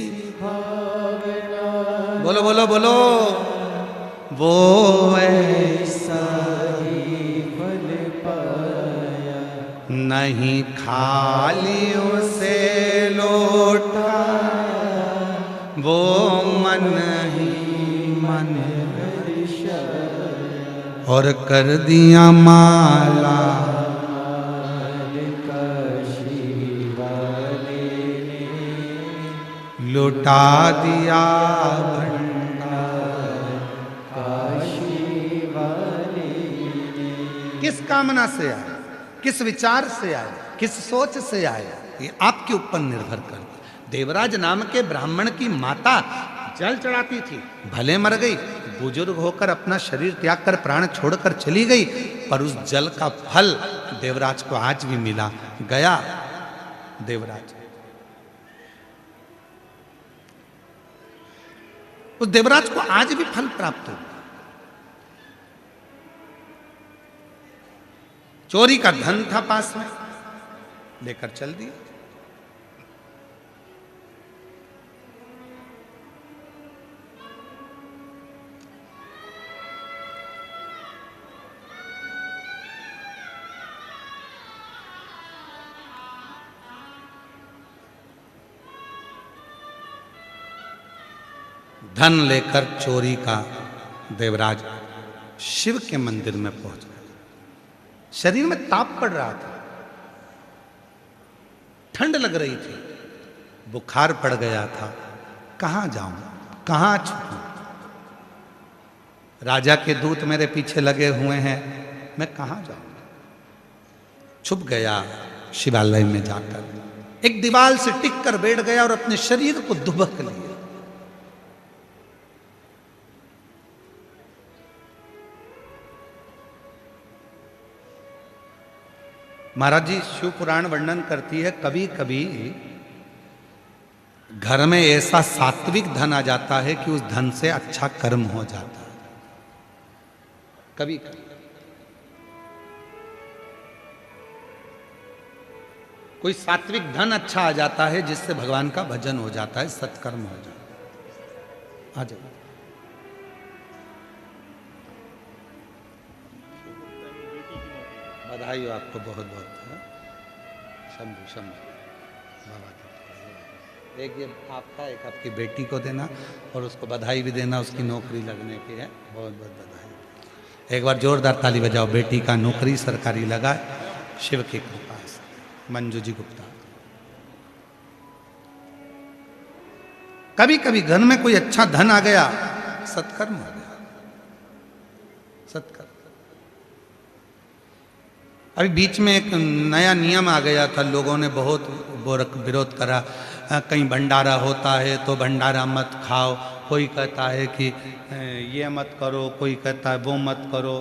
बोलो बोलो बोलो वो ऐसा नहीं, खाली उसे लौटाया वो मन ही मन और कर दिया माला लुटा दिया भंडार काशी वाले। किस कामना से आए, किस विचार से आए, किस सोच से आए, ये आपके ऊपर निर्भर करता। देवराज नाम के ब्राह्मण की माता जल चढ़ाती थी, भले मर गई, बुजुर्ग होकर अपना शरीर त्याग कर प्राण छोड़कर चली गई, पर उस जल का फल देवराज को आज भी मिला। गया देवराज, उस देवराज को आज भी फल प्राप्त हो। चोरी का धन था पास में, लेकर चल दिया। धन लेकर चोरी का देवराज शिव के मंदिर में पहुंच गया। शरीर में ताप पड़ रहा था, ठंड लग रही थी, बुखार पड़ गया था। कहां जाऊं, कहां छुपूं? राजा के दूत मेरे पीछे लगे हुए हैं, मैं कहां जाऊं? छुप गया शिवालय में जाकर, एक दीवार से टिक कर बैठ गया और अपने शरीर को दुबक लिया। महाराज जी शिव पुराण वर्णन करती है, कभी कभी घर में ऐसा सात्विक धन आ जाता है कि उस धन से अच्छा कर्म हो जाता है। कभी कभी कोई सात्विक धन अच्छा आ जाता है जिससे भगवान का भजन हो जाता है, सत्कर्म हो जाता है। आ जाइए। बधाई हो आपको बहुत बहुत। शंभु शंभु बाबा की। एक ये आपका, एक आपकी बेटी को देना और उसको बधाई भी देना, उसकी नौकरी लगने की है। बहुत बहुत बधाई। एक बार जोरदार ताली बजाओ, बेटी का नौकरी सरकारी लगा शिव की कृपा से। मंजू जी गुप्ता। कभी कभी घर में कोई अच्छा धन आ गया, सत्कर्म हो गया, सत्कर्म। अभी बीच में एक नया नियम आ गया था, लोगों ने बहुत विरोध करा। कहीं भंडारा होता है तो भंडारा मत खाओ, कोई कहता है कि ये मत करो, कोई कहता है वो मत करो,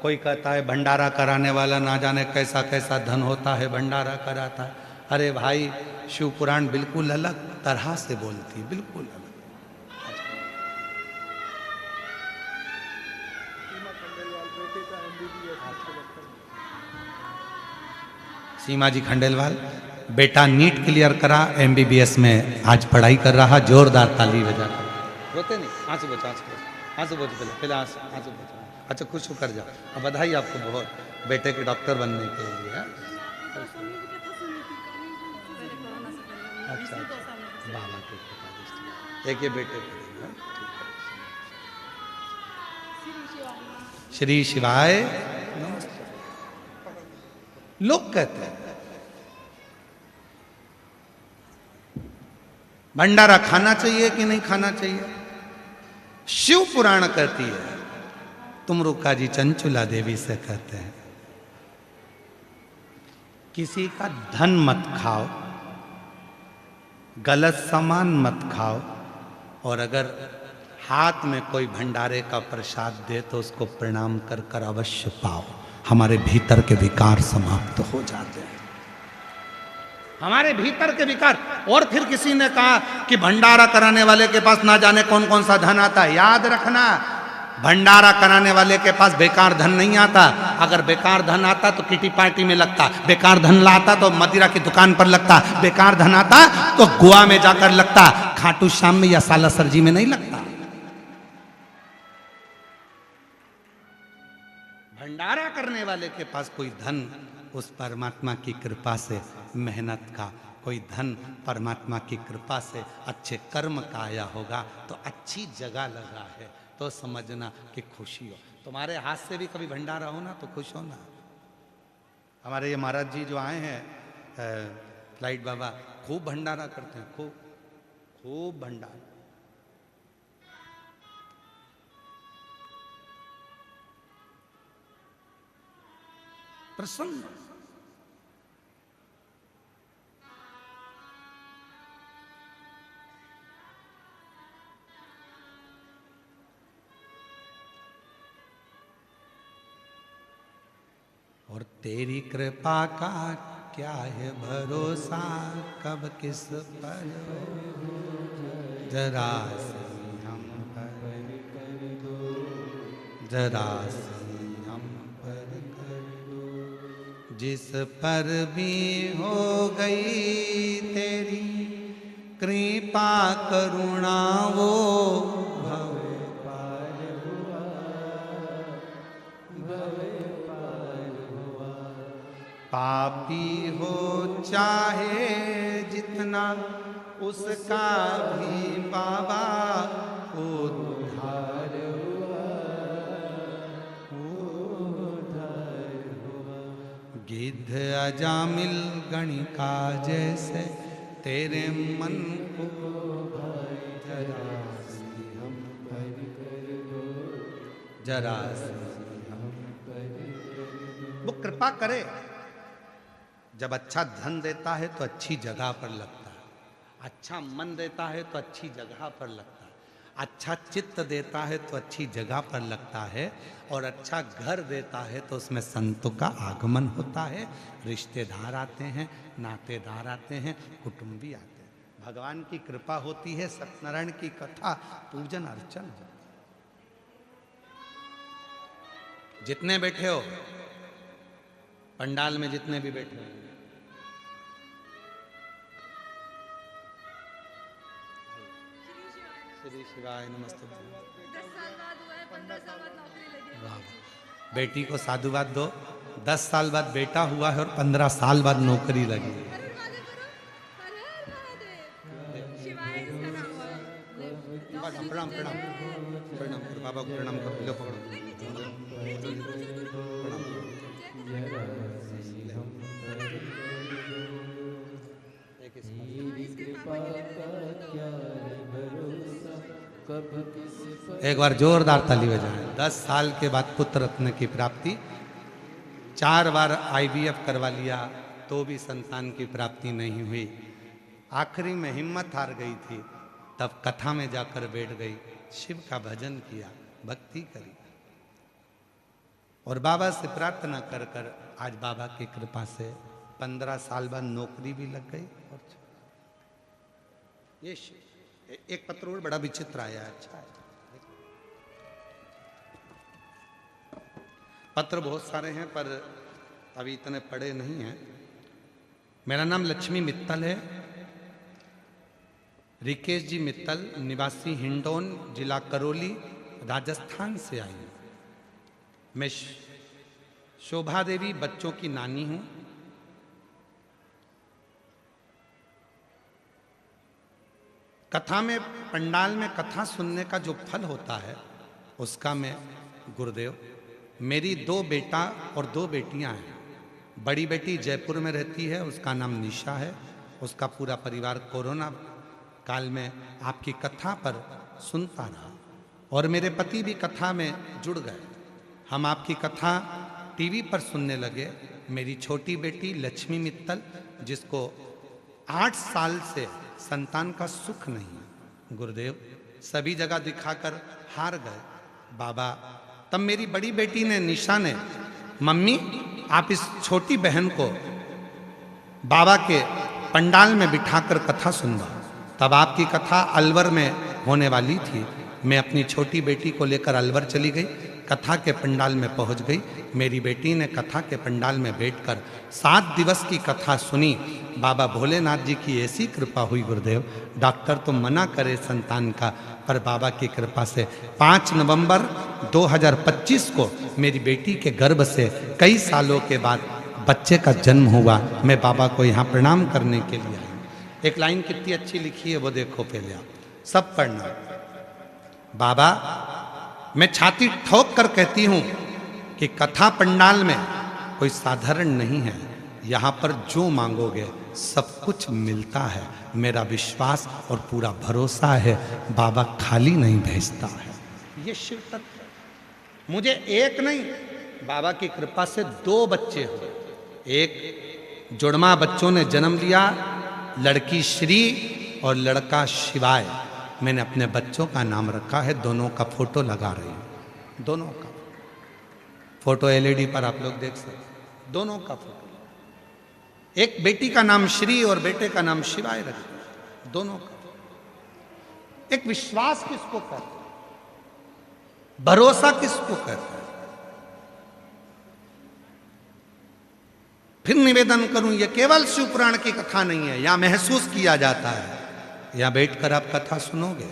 कोई कहता है भंडारा कराने वाला ना जाने कैसा कैसा धन होता है, भंडारा कराता है। अरे भाई, शिव पुराण बिल्कुल अलग तरह से बोलती है, बिल्कुल अलग। सीमा जी खंडेलवाल, बेटा नीट क्लियर करा, एमबीबीएस में आज पढ़ाई कर रहा। जोरदार ताली बजा कर। रोते नहीं, आंसू बचा, आंसू बच, पहले आंसू बचा। अच्छा, खुश होकर जाओ। अब बधाई आपको बहुत, बेटे के डॉक्टर बनने के लिए। अच्छा, बाबा के एक ये बेटे के। श्री शिवाय नमस्ते। लोग कहते हैं भंडारा खाना चाहिए कि नहीं खाना चाहिए। शिव पुराण कहती है, तुम रुका जी चंचुला देवी से कहते हैं, किसी का धन मत खाओ, गलत सामान मत खाओ, और अगर हाथ में कोई भंडारे का प्रसाद दे तो उसको प्रणाम कर कर अवश्य पाओ। हमारे भीतर के विकार समाप्त हो जाते हैं, हमारे भीतर के विकार। और फिर किसी ने कहा कि भंडारा कराने वाले के पास ना जाने कौन कौन सा धन आता है। याद रखना, भंडारा कराने वाले के पास बेकार धन नहीं आता। अगर बेकार धन आता तो किटी पार्टी में लगता, बेकार धन लाता तो मदिरा की दुकान पर लगता, बेकार धन आता तो गोवा में जाकर लगता, खाटू श्याम में या सालासर जी में नहीं लगता। भंडारा करने वाले के पास कोई धन उस परमात्मा की कृपा से, मेहनत का कोई धन परमात्मा की कृपा से, अच्छे कर्म का आया होगा तो अच्छी जगह लगा है तो समझना कि खुशी हो। तुम्हारे हाथ से भी कभी भंडारा हो ना तो खुश हो ना। हमारे ये महाराज जी जो आए हैं फ्लाइट बाबा, खूब भंडारा करते हैं, खूब खूब भंडारा। प्रसन्न। और तेरी कृपा का क्या है भरोसा, कब किस पर जरा से हम पर जरा सी हम पर कर दो, जिस पर भी हो गई तेरी कृपा करुणा वो भवे पार हुआ, भवे पार हुआ। पापी हो चाहे जितना उसका भी बाबा उद्धार हुआ, उद्धार हुआ। गिद्ध अजामिल गणिका जैसे तेरे मन को भाई जरा सी हम पर कर दो, जरा सी हम पर कर दो। वो कृपा करे। जब अच्छा धन देता है तो अच्छी जगह पर लगता है, अच्छा मन देता है तो अच्छी जगह पर लगता है, अच्छा चित्त देता है तो अच्छी जगह पर लगता है, और अच्छा घर देता है तो उसमें संतों का आगमन होता है, रिश्तेदार आते हैं, नातेदार आते हैं, कुटुंबी आते हैं। भगवान की कृपा होती है, सत्यनारायण की कथा पूजन अर्चन होता है। जितने बैठे हो पंडाल में, जितने भी बैठे हो, श्री शिवाय नमस्ते। 10 साल बाद हुआ है, 15 साल बाद नौकरी लगी। वाह, बेटी को साधुवाद दो। 10 साल बाद बेटा हुआ है और 15 साल बाद नौकरी लगी है। हर हर महादेव करो, हर हर महादेव। शिवाय इसका नाम हुआ है। प्रणाम प्रणाम प्रणाम करो, बाबा को प्रणाम करो, लो पकड़ो। एक बार जोरदार ताली बजाएं। 10 साल के बाद पुत्र रत्न की प्राप्ति, 4 बार IVF करवा लिया तो भी संतान की प्राप्ति नहीं हुई। आखिरी में हिम्मत हार गई थी, तब कथा में जाकर बैठ गई, शिव का भजन किया, भक्ति करी, और बाबा से प्रार्थना कर कर आज बाबा की कृपा से 15 साल बाद नौकरी भी लग गई। और ये एक पत्र और बड़ा विचित्र आया, अच्छा है। पत्र बहुत सारे हैं पर अभी इतने पढ़े नहीं हैं। मेरा नाम लक्ष्मी मित्तल है, रिकेश जी मित्तल, निवासी हिंडौन, जिला करौली, राजस्थान से आई हूँ। मैं शोभा देवी बच्चों की नानी हूँ। कथा में, पंडाल में कथा सुनने का जो फल होता है उसका मैं गुरुदेव। मेरी 2 बेटा और 2 बेटियां हैं। बड़ी बेटी जयपुर में रहती है, उसका नाम निशा है। उसका पूरा परिवार कोरोना काल में आपकी कथा पर सुनता रहा, और मेरे पति भी कथा में जुड़ गए। हम आपकी कथा टीवी पर सुनने लगे। मेरी छोटी बेटी लक्ष्मी मित्तल, जिसको 8 साल से संतान का सुख नहीं है, गुरुदेव सभी जगह दिखाकर हार गए बाबा। तब मेरी बड़ी बेटी ने, निशा ने, मम्मी आप इस छोटी बहन को बाबा के पंडाल में बिठाकर कथा सुनवा। तब आपकी कथा अलवर में होने वाली थी। मैं अपनी छोटी बेटी को लेकर अलवर चली गई, कथा के पंडाल में पहुंच गई। मेरी बेटी ने कथा के पंडाल में बैठकर 7 दिवस की कथा सुनी। बाबा भोलेनाथ जी की ऐसी कृपा हुई गुरुदेव, डॉक्टर तो मना करे संतान का, पर बाबा की कृपा से 5 नवंबर 2025 को मेरी बेटी के गर्भ से कई सालों के बाद बच्चे का जन्म हुआ। मैं बाबा को यहाँ प्रणाम करने के लिए आई। एक लाइन कितनी अच्छी लिखी है वो देखो, पहले आप सब पढ़ना। बाबा, मैं छाती ठोक कर कहती हूँ कि कथा पंडाल में कोई साधारण नहीं है। यहाँ पर जो मांगोगे सब कुछ मिलता है। मेरा विश्वास और पूरा भरोसा है, बाबा खाली नहीं भेजता है। ये शिव तत्व। मुझे एक नहीं, बाबा की कृपा से 2 बच्चे हुए। एक जुड़वा बच्चों ने जन्म लिया, लड़की श्री और लड़का शिवाय। मैंने अपने बच्चों का नाम रखा है, दोनों का फोटो लगा रही हूँ। दोनों का फोटो LED पर आप लोग देख सकते, दोनों का फोटो। एक बेटी का नाम श्री और बेटे का नाम शिवाय रखा, दोनों का। एक विश्वास किसको कहते हैं? भरोसा किसको कहते हैं? फिर निवेदन करूं, यह केवल शिव पुराण की कथा नहीं है, यहां महसूस किया जाता है, यहां बैठकर आप कथा सुनोगे।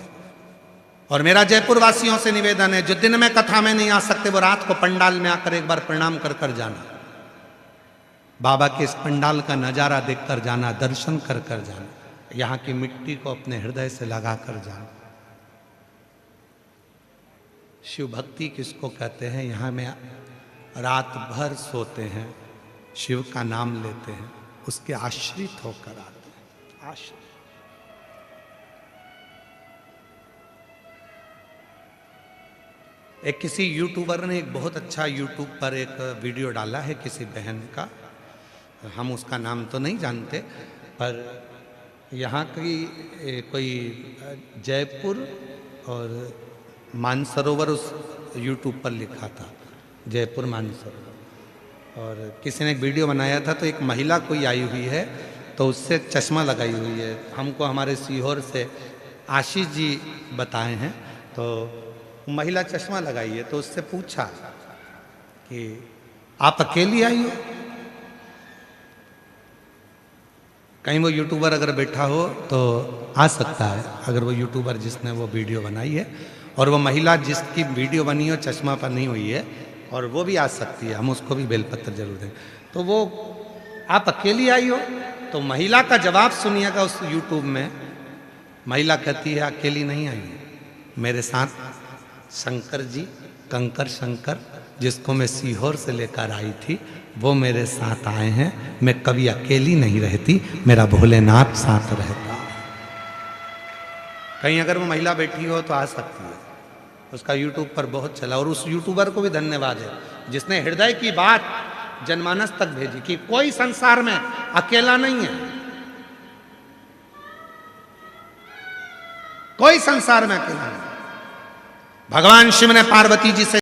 और मेरा जयपुर वासियों से निवेदन है, जो दिन में कथा में नहीं आ सकते वो रात को पंडाल में आकर एक बार प्रणाम कर कर जाना, बाबा के इस पंडाल का नजारा देखकर जाना, दर्शन कर कर जाना, यहां की मिट्टी को अपने हृदय से लगा कर जाना। शिव भक्ति किसको कहते हैं? यहां में रात भर सोते हैं, शिव का नाम लेते हैं, उसके आश्रित होकर आते हैं। आश्रित। एक किसी यूट्यूबर ने एक बहुत अच्छा यूट्यूब पर एक वीडियो डाला है किसी बहन का, हम उसका नाम तो नहीं जानते, पर यहाँ की कोई जयपुर और मानसरोवर उस यूट्यूब पर लिखा था, जयपुर मानसरोवर, और किसी ने एक वीडियो बनाया था, तो एक महिला कोई आई हुई है तो उससे चश्मा लगाई हुई है, हमको हमारे सीहोर से आशीष जी बताए हैं। तो महिला चश्मा लगाई है, तो उससे पूछा कि आप अकेली आई हो? कहीं वो यूट्यूबर अगर बैठा हो तो आ सकता है, अगर वो यूट्यूबर जिसने वो वीडियो बनाई है और वो महिला जिसकी वीडियो बनी हो चश्मा पर नहीं हुई है, और वो भी आ सकती है, हम उसको भी बेलपत्र जरूर दें। तो वो आप अकेली आई हो? तो महिला का जवाब सुनिएगा उस यूट्यूब में। महिला कहती है अकेली नहीं आई, मेरे साथ शंकर जी, कंकर शंकर, जिसको मैं सीहोर से लेकर आई थी, वो मेरे साथ आए हैं, मैं कभी अकेली नहीं रहती, मेरा भोलेनाथ साथ रहता। कहीं अगर वो महिला बैठी हो तो आ सकती है, उसका यूट्यूब पर बहुत चला, और उस यूट्यूबर को भी धन्यवाद है जिसने हृदय की बात जनमानस तक भेजी कि कोई संसार में अकेला नहीं है, कोई संसार में अकेला नहीं। भगवान शिव ने पार्वती जी से